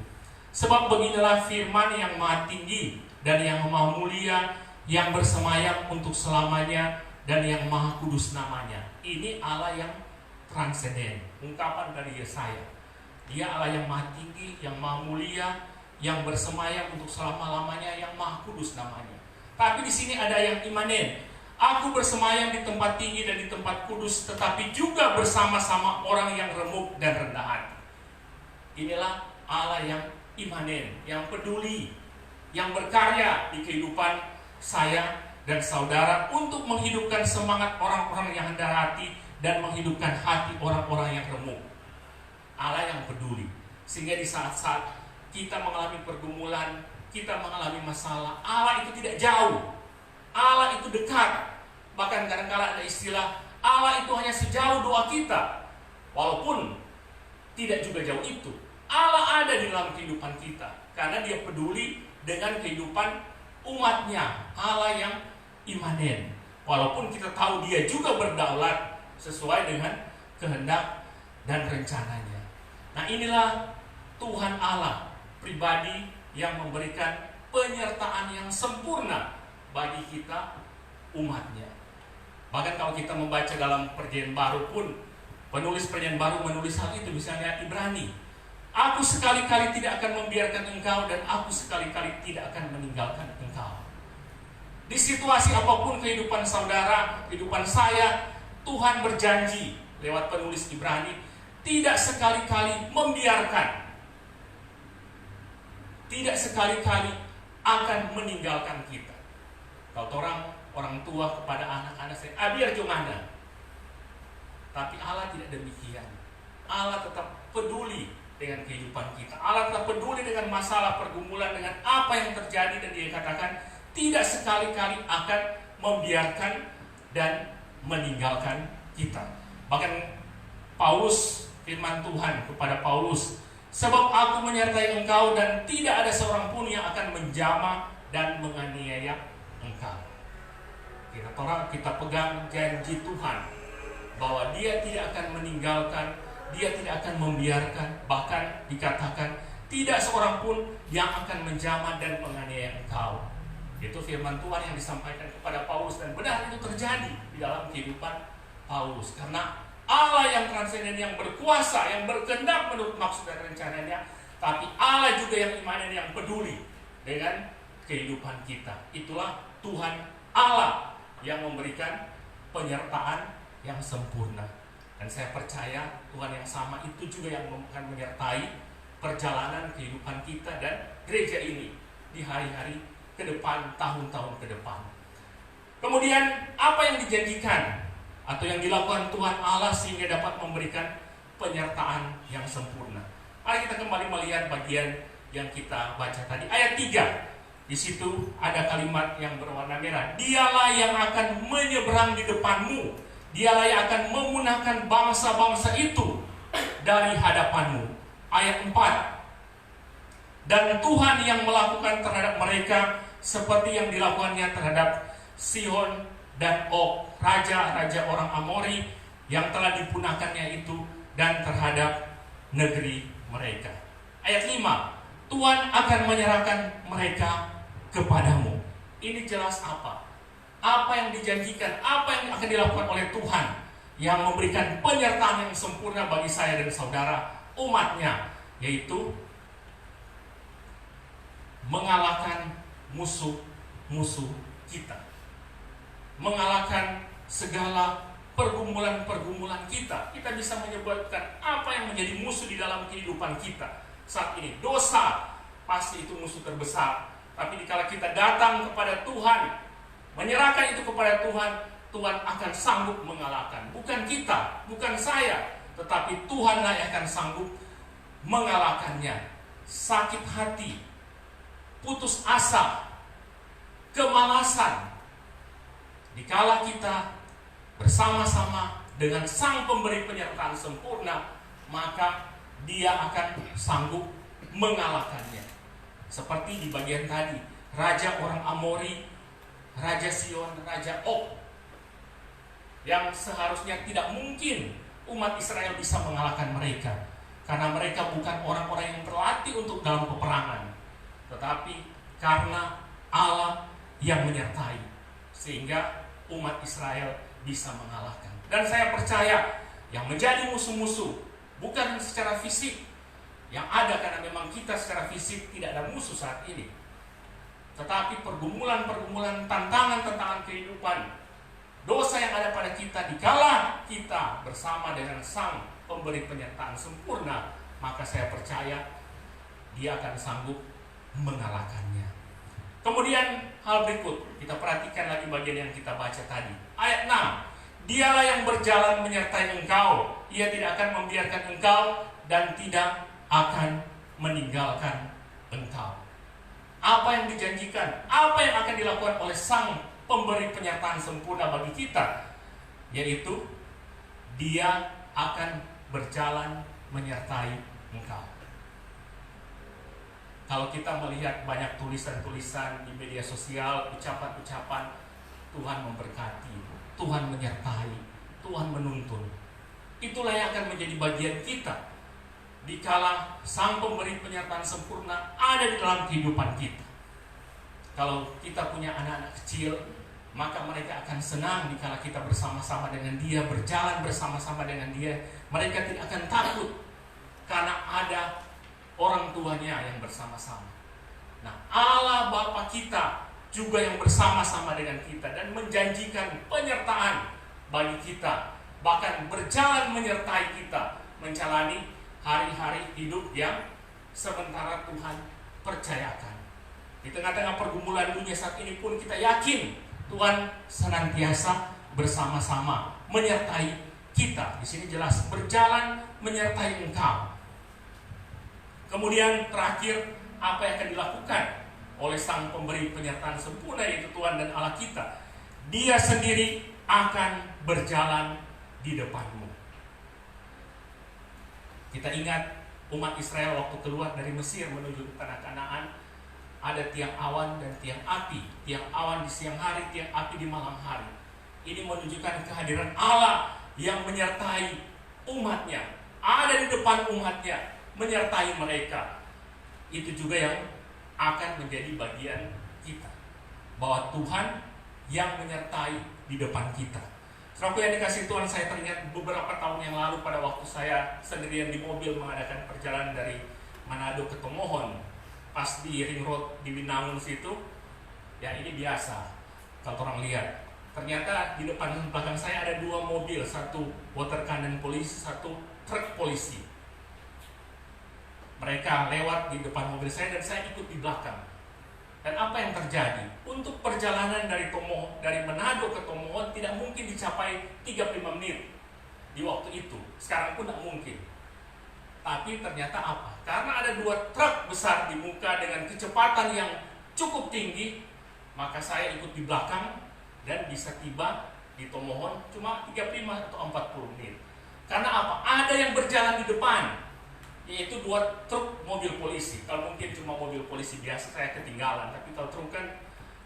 Sebab beginilah firman yang maha tinggi dan yang maha mulia, yang bersemayam untuk selamanya, dan yang maha kudus namanya. Ini Allah yang transenden, ungkapan dari Yesaya. Dia Allah yang maha tinggi, yang maha mulia, yang bersemayam untuk selama-lamanya, yang maha kudus namanya. Tapi di sini ada yang imanen. Aku bersemayam di tempat tinggi dan di tempat kudus, tetapi juga bersama-sama orang yang remuk dan rendah hati. Inilah Allah yang imanen, yang peduli, yang berkarya di kehidupan saya dan saudara untuk menghidupkan semangat orang-orang yang rendah hati dan menghidupkan hati orang-orang yang remuk. Allah yang peduli. Sehingga di saat-saat kita mengalami pergumulan, kita mengalami masalah, Allah itu tidak jauh. Allah itu dekat. Bahkan kadang-kadang ada istilah Allah itu hanya sejauh doa kita. Walaupun tidak juga jauh itu, Allah ada di dalam kehidupan kita. Karena dia peduli dengan kehidupan umatnya. Allah yang imanen. Walaupun kita tahu dia juga berdaulat sesuai dengan kehendak dan rencananya. Nah, inilah Tuhan Allah pribadi yang memberikan penyertaan yang sempurna bagi kita umatnya. Bahkan kalau kita membaca dalam Perjanjian Baru pun, penulis Perjanjian Baru menulis hal itu. Misalnya Ibrani, aku sekali-kali tidak akan membiarkan engkau, dan aku sekali-kali tidak akan meninggalkan engkau. Di situasi apapun kehidupan saudara, kehidupan saya, Tuhan berjanji lewat penulis Ibrani tidak sekali-kali membiarkan, tidak sekali-kali akan meninggalkan kita. Kalau orang tua kepada anak-anak saya, biar jomana. Tapi Allah tidak demikian. Allah tetap peduli dengan kehidupan kita. Allah tetap peduli dengan masalah pergumulan, dengan apa yang terjadi, dan dia katakan tidak sekali-kali akan membiarkan dan meninggalkan kita. Bahkan Paulus, firman Tuhan kepada Paulus, sebab aku menyertai engkau dan tidak ada seorang pun yang akan menjamah dan menganiaya engkau. Kita pegang janji Tuhan bahwa dia tidak akan meninggalkan, dia tidak akan membiarkan, bahkan dikatakan tidak seorang pun yang akan menjamah dan menganiaya engkau. Itu firman Tuhan yang disampaikan kepada Paulus, dan benar itu terjadi di dalam kehidupan Paulus. Karena Allah yang transenden, yang berkuasa, yang berkehendak menurut maksud dan rencananya, tapi Allah juga yang imanen, yang peduli dengan kehidupan kita. Itulah Tuhan Allah yang memberikan penyertaan yang sempurna. Dan saya percaya Tuhan yang sama itu juga yang akan menyertai perjalanan kehidupan kita dan gereja ini di hari-hari ke depan, tahun-tahun ke depan. Kemudian apa yang dijanjikan atau yang dilakukan Tuhan Allah sehingga dapat memberikan penyertaan yang sempurna? Mari kita kembali melihat bagian yang kita baca tadi, ayat 3. Di situ ada kalimat yang berwarna merah. Dialah yang akan menyeberang di depanmu. Dialah yang akan memunahkan bangsa-bangsa itu dari hadapanmu. Ayat 4. Dan Tuhan yang melakukan terhadap mereka seperti yang dilakukannya terhadap Sihon dan Og, raja-raja orang Amori yang telah dipunahkannya itu, dan terhadap negeri mereka. Ayat 5. Tuhan akan menyerahkan mereka kepadamu. Ini jelas apa? Apa yang dijanjikan, apa yang akan dilakukan oleh Tuhan yang memberikan penyertaan yang sempurna bagi saya dan saudara umatnya, yaitu mengalahkan musuh-musuh kita, mengalahkan segala pergumulan-pergumulan kita. Kita bisa menyebutkan apa yang menjadi musuh di dalam kehidupan kita saat ini. Dosa pasti itu musuh terbesar. Tapi dikala kita datang kepada Tuhan, menyerahkan itu kepada Tuhan, Tuhan akan sanggup mengalahkan. Bukan kita, bukan saya, tetapi Tuhanlah yang akan sanggup mengalahkannya. Sakit hati, putus asa, kemalasan, dikala kita bersama-sama dengan Sang Pemberi penyertaan sempurna, maka dia akan sanggup mengalahkannya. Seperti di bagian tadi, raja orang Amori, raja Sion, raja Og, yang seharusnya tidak mungkin umat Israel bisa mengalahkan mereka, karena mereka bukan orang-orang yang terlatih untuk dalam peperangan, tetapi karena Allah yang menyertai, sehingga umat Israel bisa mengalahkan. Dan saya percaya yang menjadi musuh-musuh bukan secara fisik, yang ada karena memang kita secara fisik tidak ada musuh saat ini, tetapi pergumulan-pergumulan, tantangan-tantangan kehidupan, dosa yang ada pada kita, dikala kita bersama dengan Sang Pemberi penyertaan sempurna, maka saya percaya Dia akan sanggup mengalahkannya. Kemudian hal berikut, kita perhatikan lagi bagian yang kita baca tadi. Ayat 6, Dialah yang berjalan menyertai engkau, Ia tidak akan membiarkan engkau dan tidak akan meninggalkan engkau. Apa yang dijanjikan, apa yang akan dilakukan oleh Sang Pemberi penyertaan sempurna bagi kita, yaitu Dia akan berjalan menyertai engkau. Kalau kita melihat banyak tulisan-tulisan di media sosial, ucapan-ucapan Tuhan memberkati, Tuhan menyertai, Tuhan menuntun, itulah yang akan menjadi bagian kita dikala Sang Pemberi penyertaan sempurna ada di dalam kehidupan kita. Kalau kita punya anak-anak kecil, maka mereka akan senang dikala kita bersama-sama dengan Dia, berjalan bersama-sama dengan Dia. Mereka tidak akan takut karena ada orang tuanya yang bersama-sama. Nah, Allah Bapa kita juga yang bersama-sama dengan kita dan menjanjikan penyertaan bagi kita, bahkan berjalan menyertai kita menjalani hari-hari hidup yang sementara Tuhan percayakan. Di tengah-tengah pergumulan dunia saat ini pun kita yakin Tuhan senantiasa bersama-sama menyertai kita. Di sini jelas berjalan menyertai engkau. Kemudian terakhir, apa yang akan dilakukan oleh Sang Pemberi penyertaan sempurna, yaitu Tuhan dan Allah kita? Dia sendiri akan berjalan di depanmu. Kita ingat umat Israel waktu keluar dari Mesir menuju tanah Kanaan, ada tiang awan dan tiang api. Tiang awan di siang hari, tiang api di malam hari. Ini menunjukkan kehadiran Allah yang menyertai umatnya, ada di depan umatnya, menyertai mereka. Itu juga yang akan menjadi bagian kita, bahwa Tuhan yang menyertai di depan kita. Saudaraku yang dikasihi Tuhan, saya teringat beberapa tahun yang lalu pada waktu saya sendirian di mobil mengadakan perjalanan dari Manado ke Tomohon, pas di ring road di Binangun situ, ya ini biasa kalau orang lihat. Ternyata di depan belakang saya ada dua mobil, satu water cannon polisi, satu truk polisi. Mereka lewat di depan mobil saya dan saya ikut di belakang. Dan apa yang terjadi? Untuk perjalanan dari Manado ke Tomohon tidak mungkin dicapai 35 menit di waktu itu. Sekarang pun tidak mungkin. Tapi ternyata apa? Karena ada dua truk besar di muka dengan kecepatan yang cukup tinggi, maka saya ikut di belakang dan bisa tiba di Tomohon cuma 35 atau 40 menit. Karena apa? Ada yang berjalan di depan, yaitu dua truk mobil polisi. Kalau mungkin cuma mobil polisi biasa saya ketinggalan, tapi kalau truk kan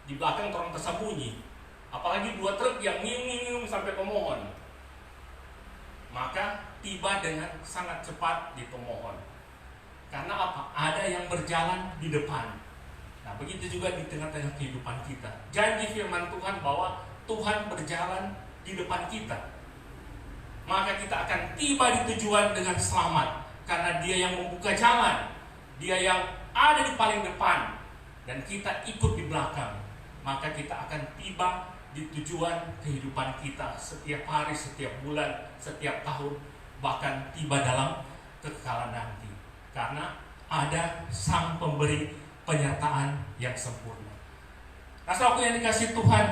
di belakang orang tersembunyi. Apalagi dua truk yang ngiung-ngiung sampai Tomohon. Maka tiba dengan sangat cepat di Tomohon. Karena apa? Ada yang berjalan di depan. Nah, begitu juga di tengah-tengah kehidupan kita. Janji firman Tuhan bahwa Tuhan berjalan di depan kita. Maka kita akan tiba di tujuan dengan selamat. Karena Dia yang membuka jalan, Dia yang ada di paling depan, dan kita ikut di belakang. Maka kita akan tiba di tujuan kehidupan kita setiap hari, setiap bulan, setiap tahun, bahkan tiba dalam kekekalan nanti. Karena ada Sang Pemberi penyertaan yang sempurna. Nah, saudaraku yang dikasihi Tuhan,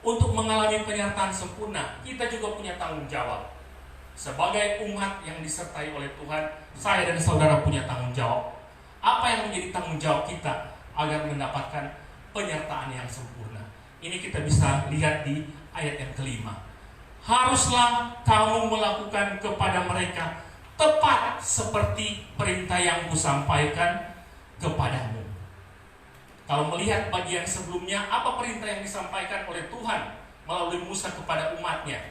untuk mengalami penyertaan sempurna, kita juga punya tanggung jawab. Sebagai umat yang disertai oleh Tuhan, saya dan saudara punya tanggung jawab. Apa yang menjadi tanggung jawab kita agar mendapatkan penyertaan yang sempurna? Ini kita bisa lihat di ayat yang kelima. Haruslah kamu melakukan kepada mereka tepat seperti perintah yang kusampaikan kepadamu. Kalau melihat bagian sebelumnya, apa perintah yang disampaikan oleh Tuhan melalui Musa kepada umatnya?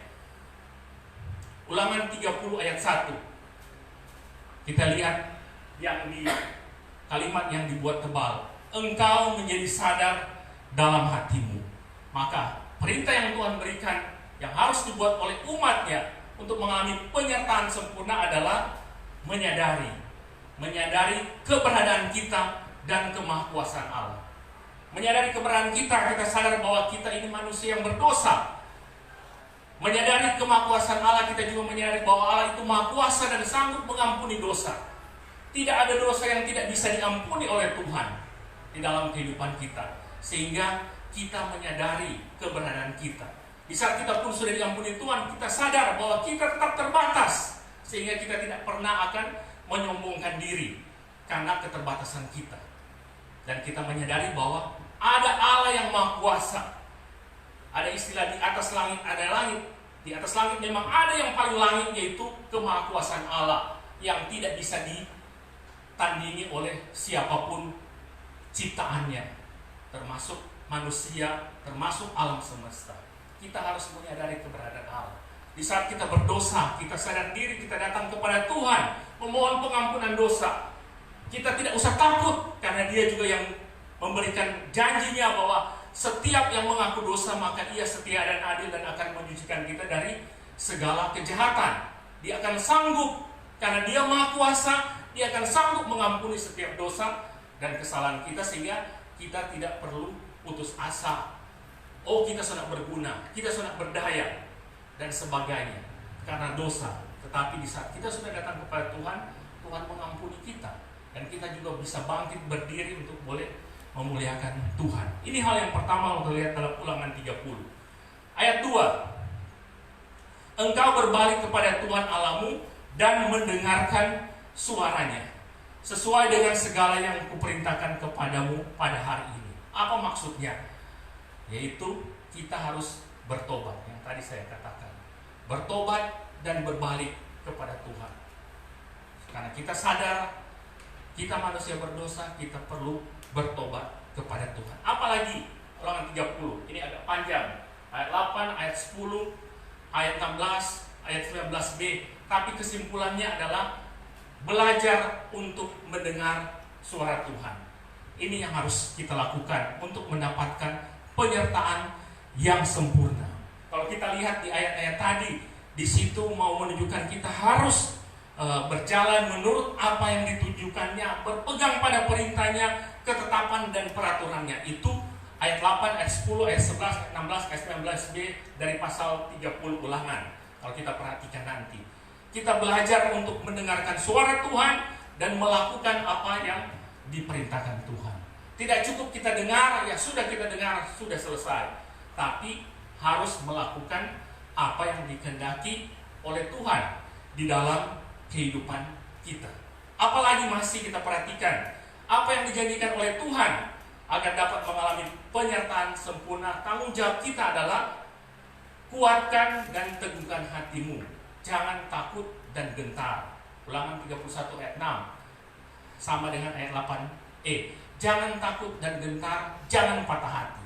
Ulangan 30 ayat 1. Kita lihat yang di kalimat yang dibuat tebal. Engkau menjadi sadar dalam hatimu. Maka perintah yang Tuhan berikan yang harus dibuat oleh umatnya untuk mengalami penyertaan sempurna adalah menyadari keberadaan kita dan kemahakuasaan Allah. Menyadari keberadaan kita sadar bahwa kita ini manusia yang berdosa. Menyadari kemahakuasaan Allah, kita juga menyadari bahwa Allah itu maha kuasa dan sanggup mengampuni dosa. Tidak ada dosa yang tidak bisa diampuni oleh Tuhan di dalam kehidupan kita. Sehingga kita menyadari keberadaan kita. Di saat kita pun sudah diampuni Tuhan, kita sadar bahwa kita tetap terbatas. Sehingga kita tidak pernah akan menyombongkan diri karena keterbatasan kita. Dan kita menyadari bahwa ada Allah yang maha kuasa. Ada istilah di atas langit ada langit. Di atas langit memang ada yang paling langit, yaitu kemahakuasaan Allah yang tidak bisa ditandingi oleh siapapun ciptaannya, termasuk manusia, termasuk alam semesta. Kita harus menyadari keberadaan Allah. Di saat kita berdosa, kita sadar diri, kita datang kepada Tuhan memohon pengampunan dosa. Kita tidak usah takut, karena Dia juga yang memberikan janjinya bahwa setiap yang mengaku dosa maka Ia setia dan adil dan akan menyucikan kita dari segala kejahatan. Dia akan sanggup, karena Dia maha kuasa, Dia akan sanggup mengampuni setiap dosa dan kesalahan kita, sehingga kita tidak perlu putus asa. Oh, kita sudah berguna, kita sudah berdaya dan sebagainya karena dosa. Tetapi di saat kita sudah datang kepada Tuhan, Tuhan mengampuni kita. Dan kita juga bisa bangkit berdiri untuk boleh memuliakan Tuhan. Ini hal yang pertama untuk lihat dalam Ulangan 30. Ayat 2. Engkau berbalik kepada Tuhan Allahmu dan mendengarkan suaranya, sesuai dengan segala yang kuperintahkan kepadamu pada hari ini. Apa maksudnya? Yaitu kita harus bertobat, yang tadi saya katakan. Bertobat dan berbalik kepada Tuhan. Karena kita sadar kita manusia berdosa, kita perlu bertobat kepada Tuhan. Apalagi Ulangan 30, ini agak panjang. Ayat 8, ayat 10, ayat 16, ayat 19b. Tapi kesimpulannya adalah belajar untuk mendengar suara Tuhan. Ini yang harus kita lakukan untuk mendapatkan penyertaan yang sempurna. Kalau kita lihat di ayat-ayat tadi, di situ mau menunjukkan kita harus berjalan menurut apa yang ditujukannya, berpegang pada perintahnya, ketetapan dan peraturannya. Itu ayat 8, ayat 10, ayat 11, ayat 16, ayat 19b dari pasal 30 Ulangan. Kalau kita perhatikan nanti, kita belajar untuk mendengarkan suara Tuhan dan melakukan apa yang diperintahkan Tuhan. Tidak cukup kita dengar, ya sudah kita dengar, sudah selesai. Tapi harus melakukan apa yang dikehendaki oleh Tuhan di dalam kehidupan kita. Apalagi masih kita perhatikan apa yang dijanjikan oleh Tuhan agar dapat mengalami penyertaan sempurna. Tanggung jawab kita adalah kuatkan dan teguhkan hatimu, jangan takut dan gentar. Ulangan 31 ayat 6 sama dengan ayat 8e. Jangan takut dan gentar, jangan patah hati.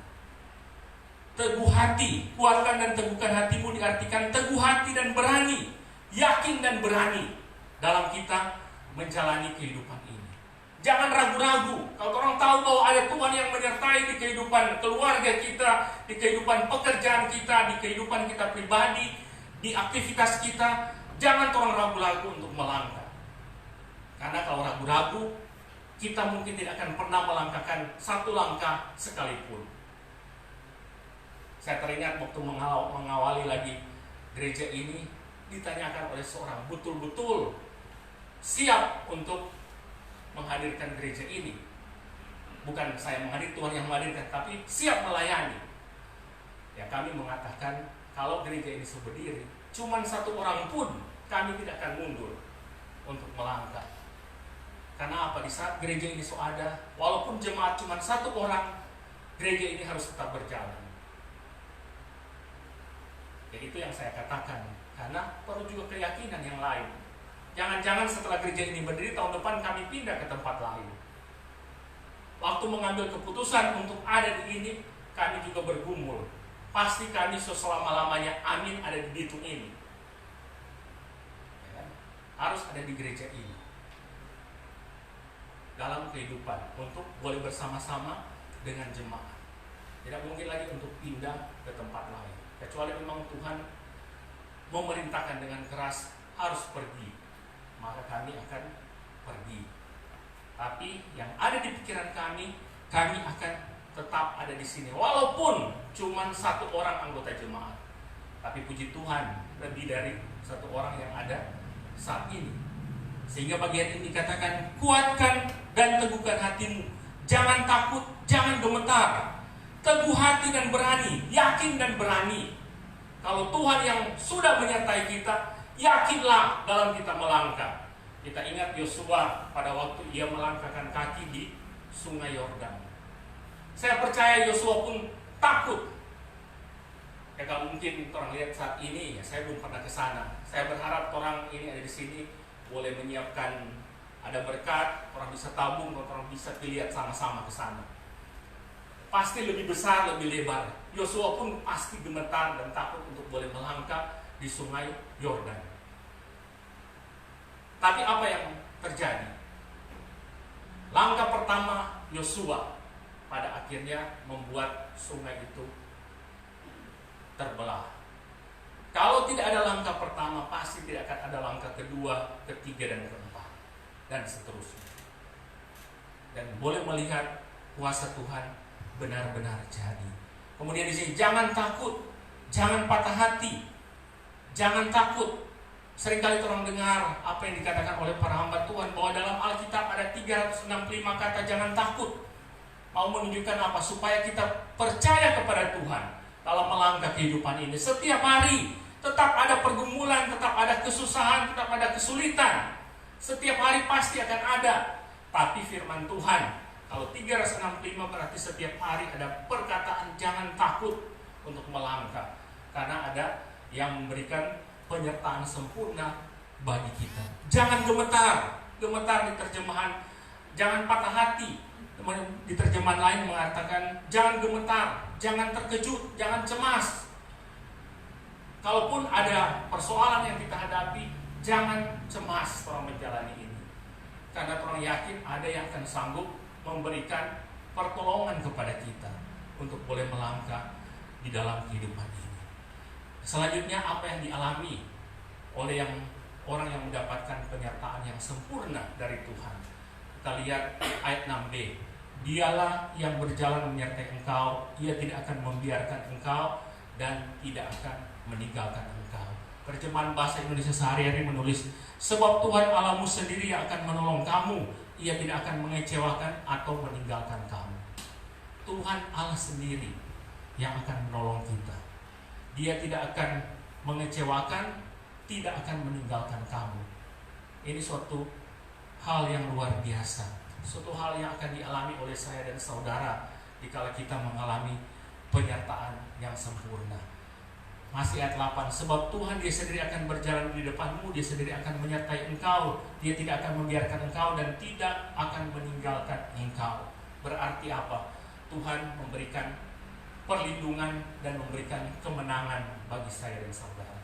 Teguh hati, kuatkan dan teguhkan hatimu diartikan teguh hati dan berani, yakin dan berani dalam kita menjalani kehidupan ini. Jangan ragu-ragu. Kalau orang tahu bahwa ada Tuhan yang menyertai di kehidupan keluarga kita, di kehidupan pekerjaan kita, di kehidupan kita pribadi, di aktivitas kita, jangan orang ragu-ragu untuk melangkah. Karena kalau ragu-ragu, kita mungkin tidak akan pernah melangkahkan satu langkah sekalipun. Saya teringat waktu mengawali lagi gereja ini, ditanyakan oleh seorang, betul-betul siap untuk menghadirkan gereja ini. Bukan saya menghadir, Tuhan yang menghadirkan, tapi siap melayani. Ya, kami mengatakan kalau gereja ini berdiri, cuman satu orang pun kami tidak akan mundur untuk melangkah. Karena apa? Di saat gereja ini ada, walaupun jemaat cuma satu orang, gereja ini harus tetap berjalan. Ya, itu yang saya katakan. Karena perlu juga keyakinan yang lain. Jangan-jangan setelah gereja ini berdiri, tahun depan kami pindah ke tempat lain. Waktu mengambil keputusan untuk ada di ini, kami juga bergumul. Pasti kami selama-lamanya, amin, ada di Bitung ini. Ya kan? Harus ada di gereja ini. Dalam kehidupan, untuk boleh bersama-sama dengan jemaat. Tidak mungkin lagi untuk pindah ke tempat lain. Kecuali memang Tuhan memerintahkan dengan keras harus pergi, maka kami akan pergi. Tapi yang ada di pikiran kami akan tetap ada di sini. Walaupun cuma satu orang anggota jemaat. Tapi puji Tuhan, lebih dari satu orang yang ada saat ini. Sehingga bagian ini dikatakan, kuatkan dan teguhkan hatimu. Jangan takut, jangan gemetar. Teguh hati dan berani, yakin dan berani. Kalau Tuhan yang sudah menyertai kita, yakinlah dalam kita melangkah. Kita ingat Yosua pada waktu ia melangkahkan kaki di Sungai Yordan. Saya percaya Yosua pun takut. Ya kalau mungkin orang lihat saat ini, ya saya belum pernah ke sana. Saya berharap orang ini ada di sini boleh menyiapkan ada berkat, orang bisa tabung, orang bisa lihat sama-sama ke sana. Pasti lebih besar, lebih lebar. Yosua pun pasti gemetar dan takut untuk boleh melangkah di Sungai Yordan. Tapi apa yang terjadi? Langkah pertama Yosua pada akhirnya membuat sungai itu terbelah. Kalau tidak ada langkah pertama, pasti tidak akan ada langkah kedua, ketiga, dan keempat, dan seterusnya. Dan boleh melihat kuasa Tuhan benar-benar jadi. Kemudian di sini, jangan takut, jangan patah hati, jangan takut. Seringkali orang dengar apa yang dikatakan oleh para hamba Tuhan, bahwa dalam Alkitab ada 365 kata jangan takut. Mau menunjukkan apa? Supaya kita percaya kepada Tuhan dalam melangkah kehidupan ini. Setiap hari tetap ada pergumulan, tetap ada kesusahan, tetap ada kesulitan. Setiap hari pasti akan ada. Tapi firman Tuhan, kalau 365 berarti setiap hari ada perkataan jangan takut untuk melangkah. Karena ada yang memberikan penyertaan sempurna bagi kita. Jangan gemetar. Gemetar di terjemahan jangan patah hati. Di terjemahan lain mengatakan jangan gemetar, jangan terkejut, jangan cemas. Kalaupun ada persoalan yang kita hadapi, jangan cemas orang menjalani ini. Karena orang yakin ada yang akan sanggup memberikan pertolongan kepada kita untuk boleh melangkah di dalam kehidupan ini. Selanjutnya apa yang dialami oleh orang yang mendapatkan penyertaan yang sempurna dari Tuhan. Kita lihat ayat 6b. Dialah yang berjalan menyertai engkau, ia tidak akan membiarkan engkau dan tidak akan meninggalkan engkau. Terjemahan bahasa Indonesia sehari-hari menulis, sebab Tuhan Allahmu sendiri yang akan menolong kamu, ia tidak akan mengecewakan atau meninggalkan kamu. Tuhan Allah sendiri yang akan menolong kita. Dia tidak akan mengecewakan, tidak akan meninggalkan kamu. Ini suatu hal yang luar biasa. Suatu hal yang akan dialami oleh saya dan saudara dikala kita mengalami penyertaan yang sempurna. Masih ayat 8. Sebab Tuhan dia sendiri akan berjalan di depanmu, dia sendiri akan menyertai engkau, dia tidak akan membiarkan engkau dan tidak akan meninggalkan engkau. Berarti apa? Tuhan memberikan perlindungan dan memberikan kemenangan bagi saya dan saudara.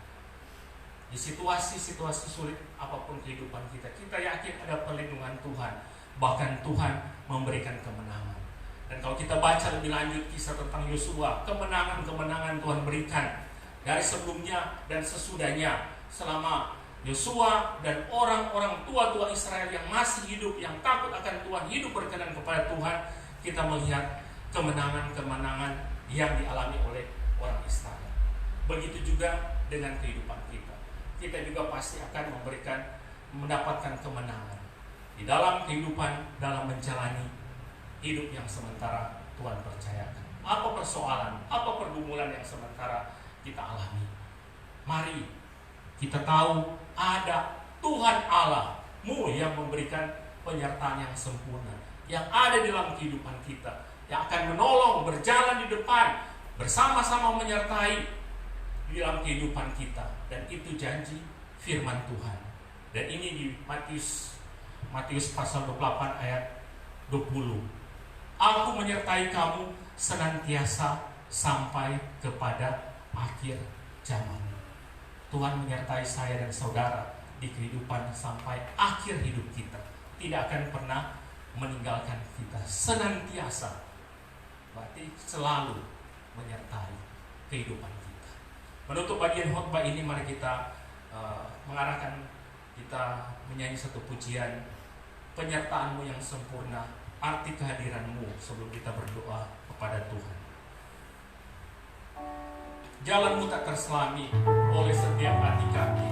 Di situasi-situasi sulit apapun kehidupan kita, kita yakin ada perlindungan Tuhan. Bahkan Tuhan memberikan kemenangan. Dan kalau kita baca lebih lanjut kisah tentang Yosua, kemenangan-kemenangan Tuhan berikan dari sebelumnya dan sesudahnya. Selama Yosua dan orang-orang tua-tua Israel yang masih hidup, yang takut akan Tuhan, hidup berkenan kepada Tuhan, kita melihat kemenangan-kemenangan yang dialami oleh orang Israel. Begitu juga dengan kehidupan kita. Kita juga pasti akan mendapatkan kemenangan di dalam kehidupan, dalam menjalani hidup yang sementara Tuhan percayakan. Apa persoalan, apa pergumulan yang sementara kita alami? Mari kita tahu ada Tuhan Allahmu yang memberikan penyertaan yang sempurna, yang ada di dalam kehidupan kita, yang akan menolong, berjalan di depan, bersama-sama menyertai di dalam kehidupan kita. Dan itu janji firman Tuhan. Dan ini di Matius pasal 28 ayat 20. Aku menyertai kamu senantiasa sampai kepada akhir zaman. Tuhan menyertai saya dan saudara di kehidupan sampai akhir hidup kita. Tidak akan pernah meninggalkan kita, senantiasa. Berarti selalu menyertai kehidupan kita. Menutup bagian khotbah ini, mari kita mengarahkan kita menyanyi satu pujian, penyertaan-Mu yang sempurna, arti kehadiran-Mu, sebelum kita berdoa kepada Tuhan. Jalan-Mu tak terselami oleh setiap hati kami.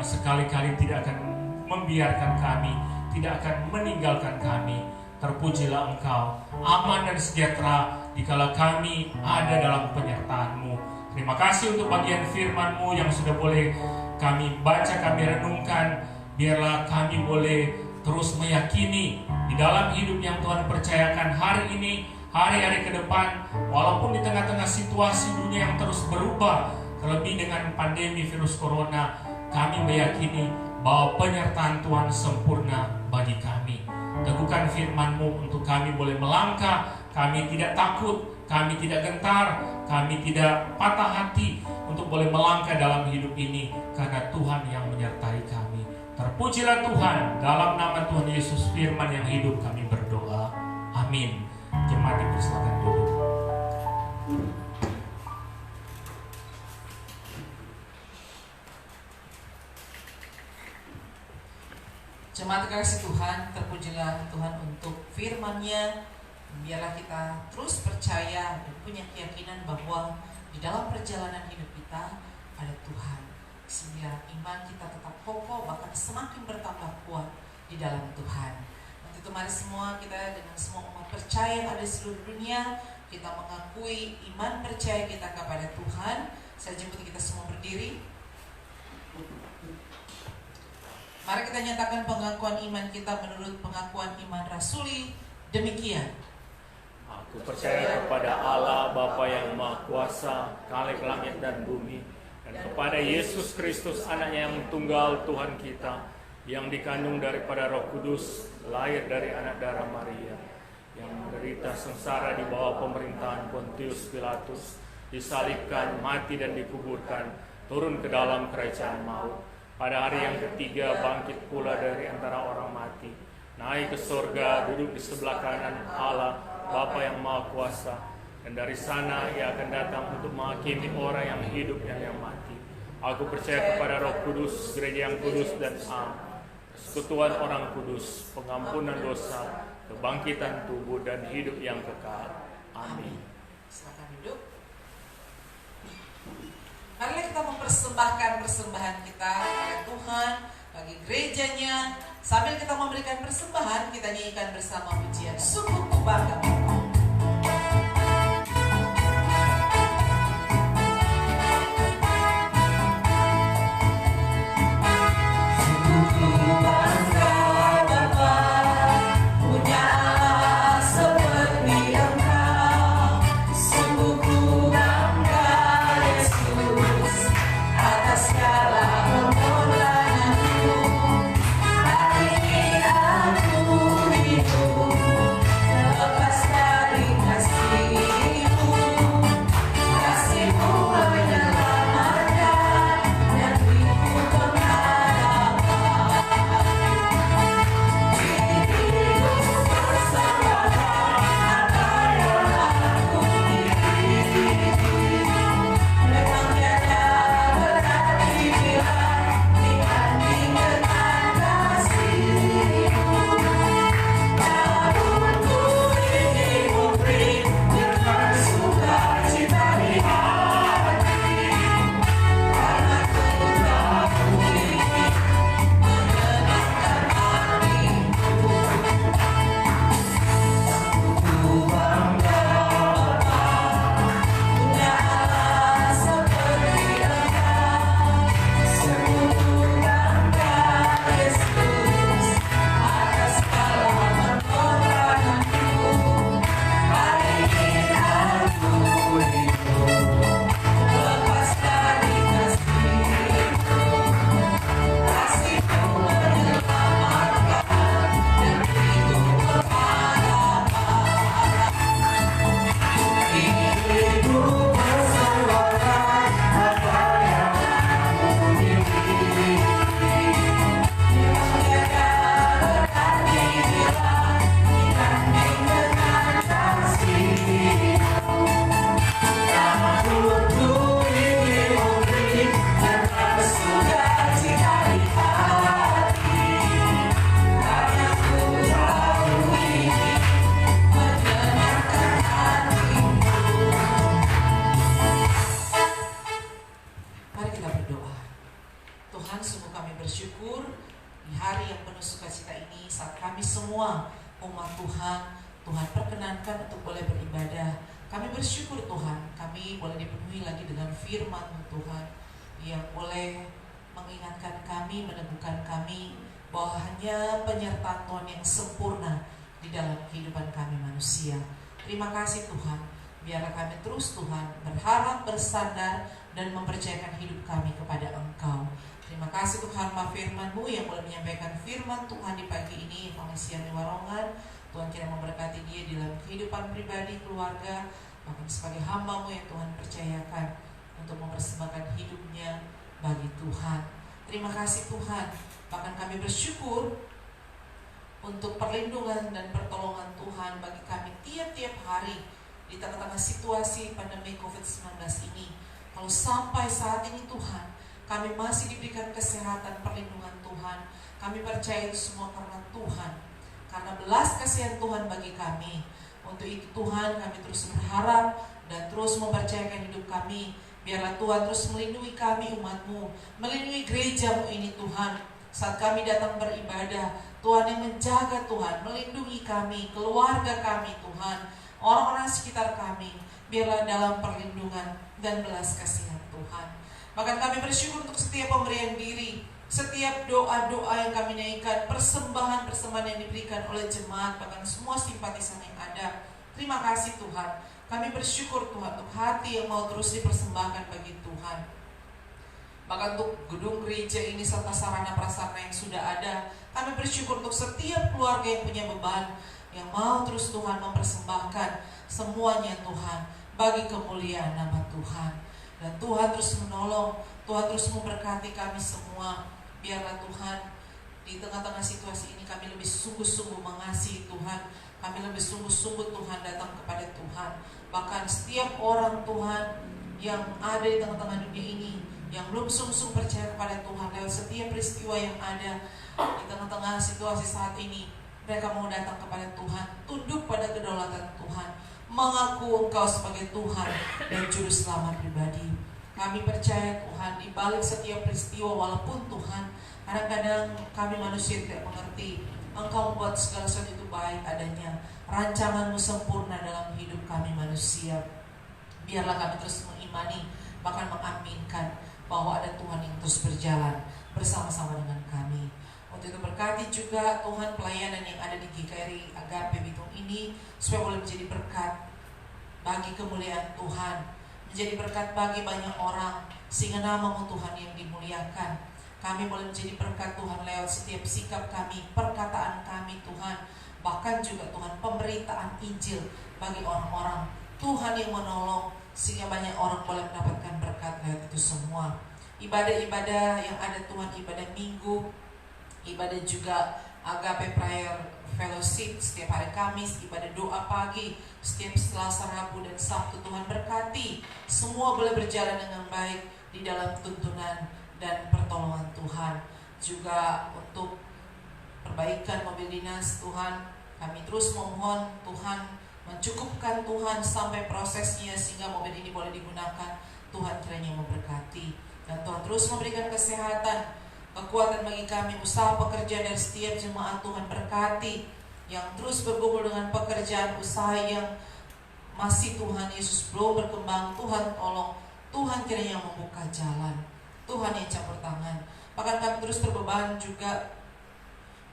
Sekali-kali tidak akan membiarkan kami, tidak akan meninggalkan kami. Terpujilah Engkau, aman dan sejahtera dikala kami ada dalam penyertaan-Mu. Terima kasih untuk bagian firman-Mu yang sudah boleh kami baca, kami renungkan. Biarlah kami boleh terus meyakini di dalam hidup yang Tuhan percayakan hari ini, hari-hari ke depan, walaupun di tengah-tengah situasi dunia yang terus berubah, terlebih dengan pandemi virus corona, kami meyakini bahwa penyertaan Tuhan sempurna bagi kami. Teguhkan firman-Mu untuk kami boleh melangkah, kami tidak takut, kami tidak gentar, kami tidak patah hati untuk boleh melangkah dalam hidup ini karena Tuhan yang menyertai kami. Terpujilah Tuhan, dalam nama Tuhan Yesus firman yang hidup kami berdoa. Amin. Jemaat dipersilakan duduk. Jemaat kasih Tuhan, terpujilah Tuhan untuk firman-Nya. Biarlah kita terus percaya dan punya keyakinan bahwa di dalam perjalanan hidup kita ada Tuhan, sehingga iman kita tetap kokoh, bahkan semakin bertambah kuat di dalam Tuhan. Untuk itu mari semua kita dengan semua umat percaya yang ada di seluruh dunia, kita mengakui iman percaya kita kepada Tuhan. Saya jemput kita semua berdiri. Mari kita nyatakan pengakuan iman kita menurut pengakuan iman rasuli. Demikian. Aku percaya kepada Allah Bapa yang Maha Kuasa, Khalik langit dan bumi, dan kepada Yesus Kristus anaknya yang tunggal Tuhan kita, yang dikandung daripada Roh Kudus, lahir dari anak darah Maria, yang menderita sengsara di bawah pemerintahan Pontius Pilatus, disalibkan, mati dan dikuburkan, turun ke dalam kerajaan maut. Pada hari yang ketiga bangkit pula dari antara orang mati, naik ke surga, duduk di sebelah kanan Allah Bapa yang Maha Kuasa, dan dari sana Ia akan datang untuk menghakimi orang yang hidup dan yang mati. Aku percaya kepada Roh Kudus, gereja yang kudus dan am, persekutuan orang kudus, pengampunan dosa, kebangkitan tubuh dan hidup yang kekal. Amin. Silakan duduk. Marilah kita mempersembahkan persembahan kita kepada Tuhan, bagi gerejanya. Sambil kita memberikan persembahan, kita nyanyikan bersama pujian Sungguh Bangga. Terima kasih Tuhan, biarlah kami terus Tuhan berharap, bersandar, dan mempercayakan hidup kami kepada Engkau. Terima kasih Tuhan, ma firman-Mu yang boleh menyampaikan firman Tuhan di pagi ini, Pengisian di Warongan. Tuhan kira memberkati dia dalam kehidupan pribadi, keluarga, bahkan sebagai hamba-Mu yang Tuhan percayakan untuk mempersembahkan hidupnya bagi Tuhan. Terima kasih Tuhan, bahkan kami bersyukur untuk perlindungan dan pertolongan Tuhan bagi kami tiap-tiap hari di tengah-tengah situasi pandemi COVID-19 ini. Kalau sampai saat ini Tuhan, kami masih diberikan kesehatan, perlindungan Tuhan. Kami percaya itu semua karena Tuhan, karena belas kasihan Tuhan bagi kami. Untuk itu Tuhan, kami terus berharap dan terus mempercayakan hidup kami. Biarlah Tuhan terus melindungi kami, umat-Mu, melindungi gereja-Mu ini Tuhan. Saat kami datang beribadah, Tuhan yang menjaga Tuhan, melindungi kami, keluarga kami Tuhan, orang-orang sekitar kami, biarlah dalam perlindungan dan belas kasihan Tuhan. Bahkan kami bersyukur untuk setiap pemberian diri, setiap doa-doa yang kami naikkan, persembahan-persembahan yang diberikan oleh jemaat, bahkan semua simpatisan yang ada. Terima kasih Tuhan, kami bersyukur Tuhan untuk hati yang mau terus dipersembahkan bagi Tuhan. Bahkan untuk gedung gereja ini serta sarana prasarana yang sudah ada, kami bersyukur untuk setiap keluarga yang punya beban, yang mau terus Tuhan mempersembahkan semuanya Tuhan bagi kemuliaan nama Tuhan. Dan Tuhan terus menolong, Tuhan terus memberkati kami semua. Biarlah Tuhan di tengah-tengah situasi ini kami lebih sungguh-sungguh mengasihi Tuhan, kami lebih sungguh-sungguh Tuhan datang kepada Tuhan. Bahkan setiap orang Tuhan yang ada di tengah-tengah dunia ini, yang belum sungguh-sungguh percaya kepada Tuhan, lewat setiap peristiwa yang ada di tengah-tengah situasi saat ini, mereka mau datang kepada Tuhan, tunduk pada kedaulatan Tuhan, mengaku Engkau sebagai Tuhan dan Juru Selamat pribadi. Kami percaya Tuhan, di balik setiap peristiwa, walaupun Tuhan kadang-kadang kami manusia tidak mengerti, Engkau membuat segala sesuatu itu baik adanya. Rancangan-Mu sempurna dalam hidup kami manusia. Biarlah kami terus mengimani, bahkan mengaminkan bahwa ada Tuhan yang terus berjalan bersama-sama dengan kami. Untuk itu berkati juga Tuhan pelayanan yang ada di GKRI Agape Bitung ini, supaya boleh menjadi berkat bagi kemuliaan Tuhan, menjadi berkat bagi banyak orang, sehingga nama-Mu Tuhan yang dimuliakan. Kami boleh menjadi berkat Tuhan lewat setiap sikap kami, perkataan kami Tuhan, bahkan juga Tuhan pemberitaan Injil bagi orang-orang Tuhan yang menolong, sehingga banyak orang boleh mendapatkan berkat lewat itu semua. Ibadah-ibadah yang ada Tuhan, ibadah minggu, ibadah juga Agape Prayer Fellowship setiap hari Kamis, ibadah doa pagi setiap Selasa, Rabu, dan Sabtu. Tuhan berkati semua boleh berjalan dengan baik di dalam tuntunan dan pertolongan Tuhan. Juga untuk perbaikan mobil dinas Tuhan, kami terus memohon Tuhan mencukupkan Tuhan sampai prosesnya, sehingga mobil ini boleh digunakan. Tuhan kiranya memberkati, dan Tuhan terus memberikan kesehatan, kekuatan bagi kami, usaha pekerjaan dari setiap jemaat. Tuhan berkati yang terus bergumul dengan pekerjaan usaha yang masih Tuhan Yesus belum berkembang. Tuhan tolong, Tuhan kiranya membuka jalan, Tuhan yang campur tangan. Bahkan kami terus berbeban juga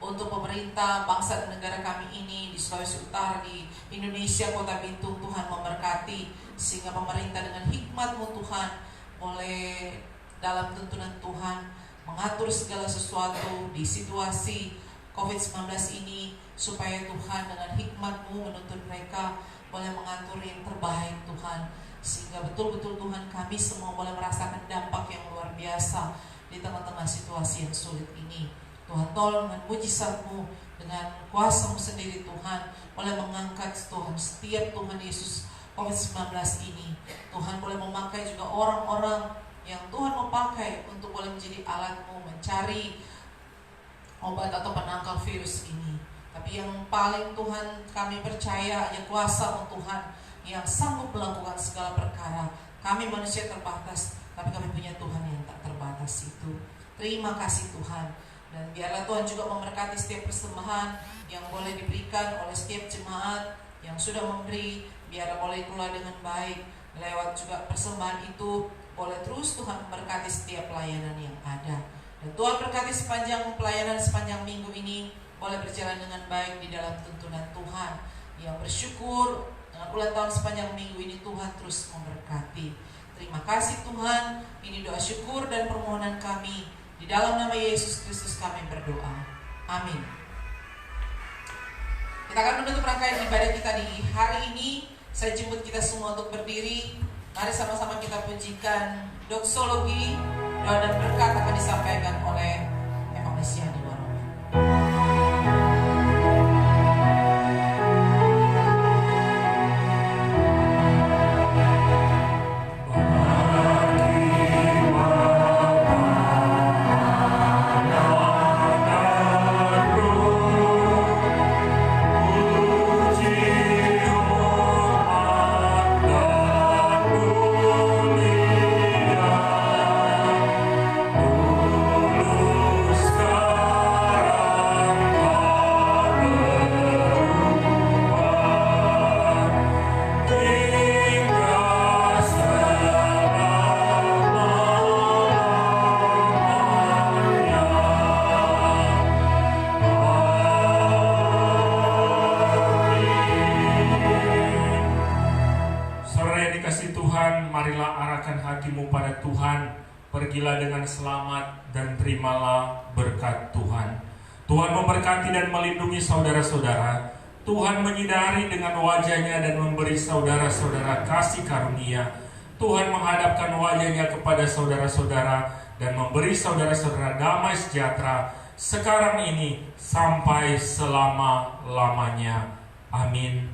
untuk pemerintah, bangsa dan negara kami ini di Sulawesi Utara, di Indonesia, Kota Bitung. Tuhan memberkati, sehingga pemerintah dengan hikmat-Mu Tuhan boleh dalam tuntunan Tuhan mengatur segala sesuatu di situasi COVID-19 ini, supaya Tuhan dengan hikmat-Mu menuntun mereka boleh mengatur yang terbaik Tuhan, sehingga betul-betul Tuhan kami semua boleh merasakan dampak yang luar biasa di tengah-tengah situasi yang sulit ini. Tuhan tolong dengan mujizat-Mu, dengan kuasa-Mu sendiri Tuhan, boleh mengangkat Tuhan setiap Tuhan Yesus COVID-19 ini. Tuhan boleh memakai juga orang-orang yang Tuhan mau pakai untuk boleh menjadi alat-Mu mencari obat atau penangkal virus ini. Tapi yang paling Tuhan kami percaya ya kuasa-Mu Tuhan yang sanggup melakukan segala perkara. Kami manusia terbatas, tapi kami punya Tuhan yang tak terbatas itu. Terima kasih Tuhan. Dan biarlah Tuhan juga memberkati setiap persembahan yang boleh diberikan oleh setiap jemaat yang sudah memberi. Biarlah boleh keluar dengan baik. Lewat juga persembahan itu boleh terus Tuhan memberkati setiap pelayanan yang ada. Dan Tuhan berkati sepanjang pelayanan, sepanjang minggu ini boleh berjalan dengan baik di dalam tuntunan Tuhan. Yang bersyukur dengan ulang tahun sepanjang minggu ini, Tuhan terus memberkati. Terima kasih Tuhan. Ini doa syukur dan permohonan kami. Di dalam nama Yesus Kristus kami berdoa. Amin. Kita akan menutup rangkaian ibadah kita di hari ini. Saya jemput kita semua untuk berdiri. Mari sama-sama kita pujikan doksologi. Doa dan berkat akan disampaikan oleh Evangelis Yani Waromi. Lord. pergilah dengan selamat dan terimalah berkat Tuhan. Tuhan memberkati dan melindungi saudara-saudara. Tuhan menyinari dengan wajah-Nya dan memberi saudara-saudara kasih karunia. Tuhan menghadapkan wajah-Nya kepada saudara-saudara dan memberi saudara-saudara damai sejahtera sekarang ini sampai selama-lamanya. Amin.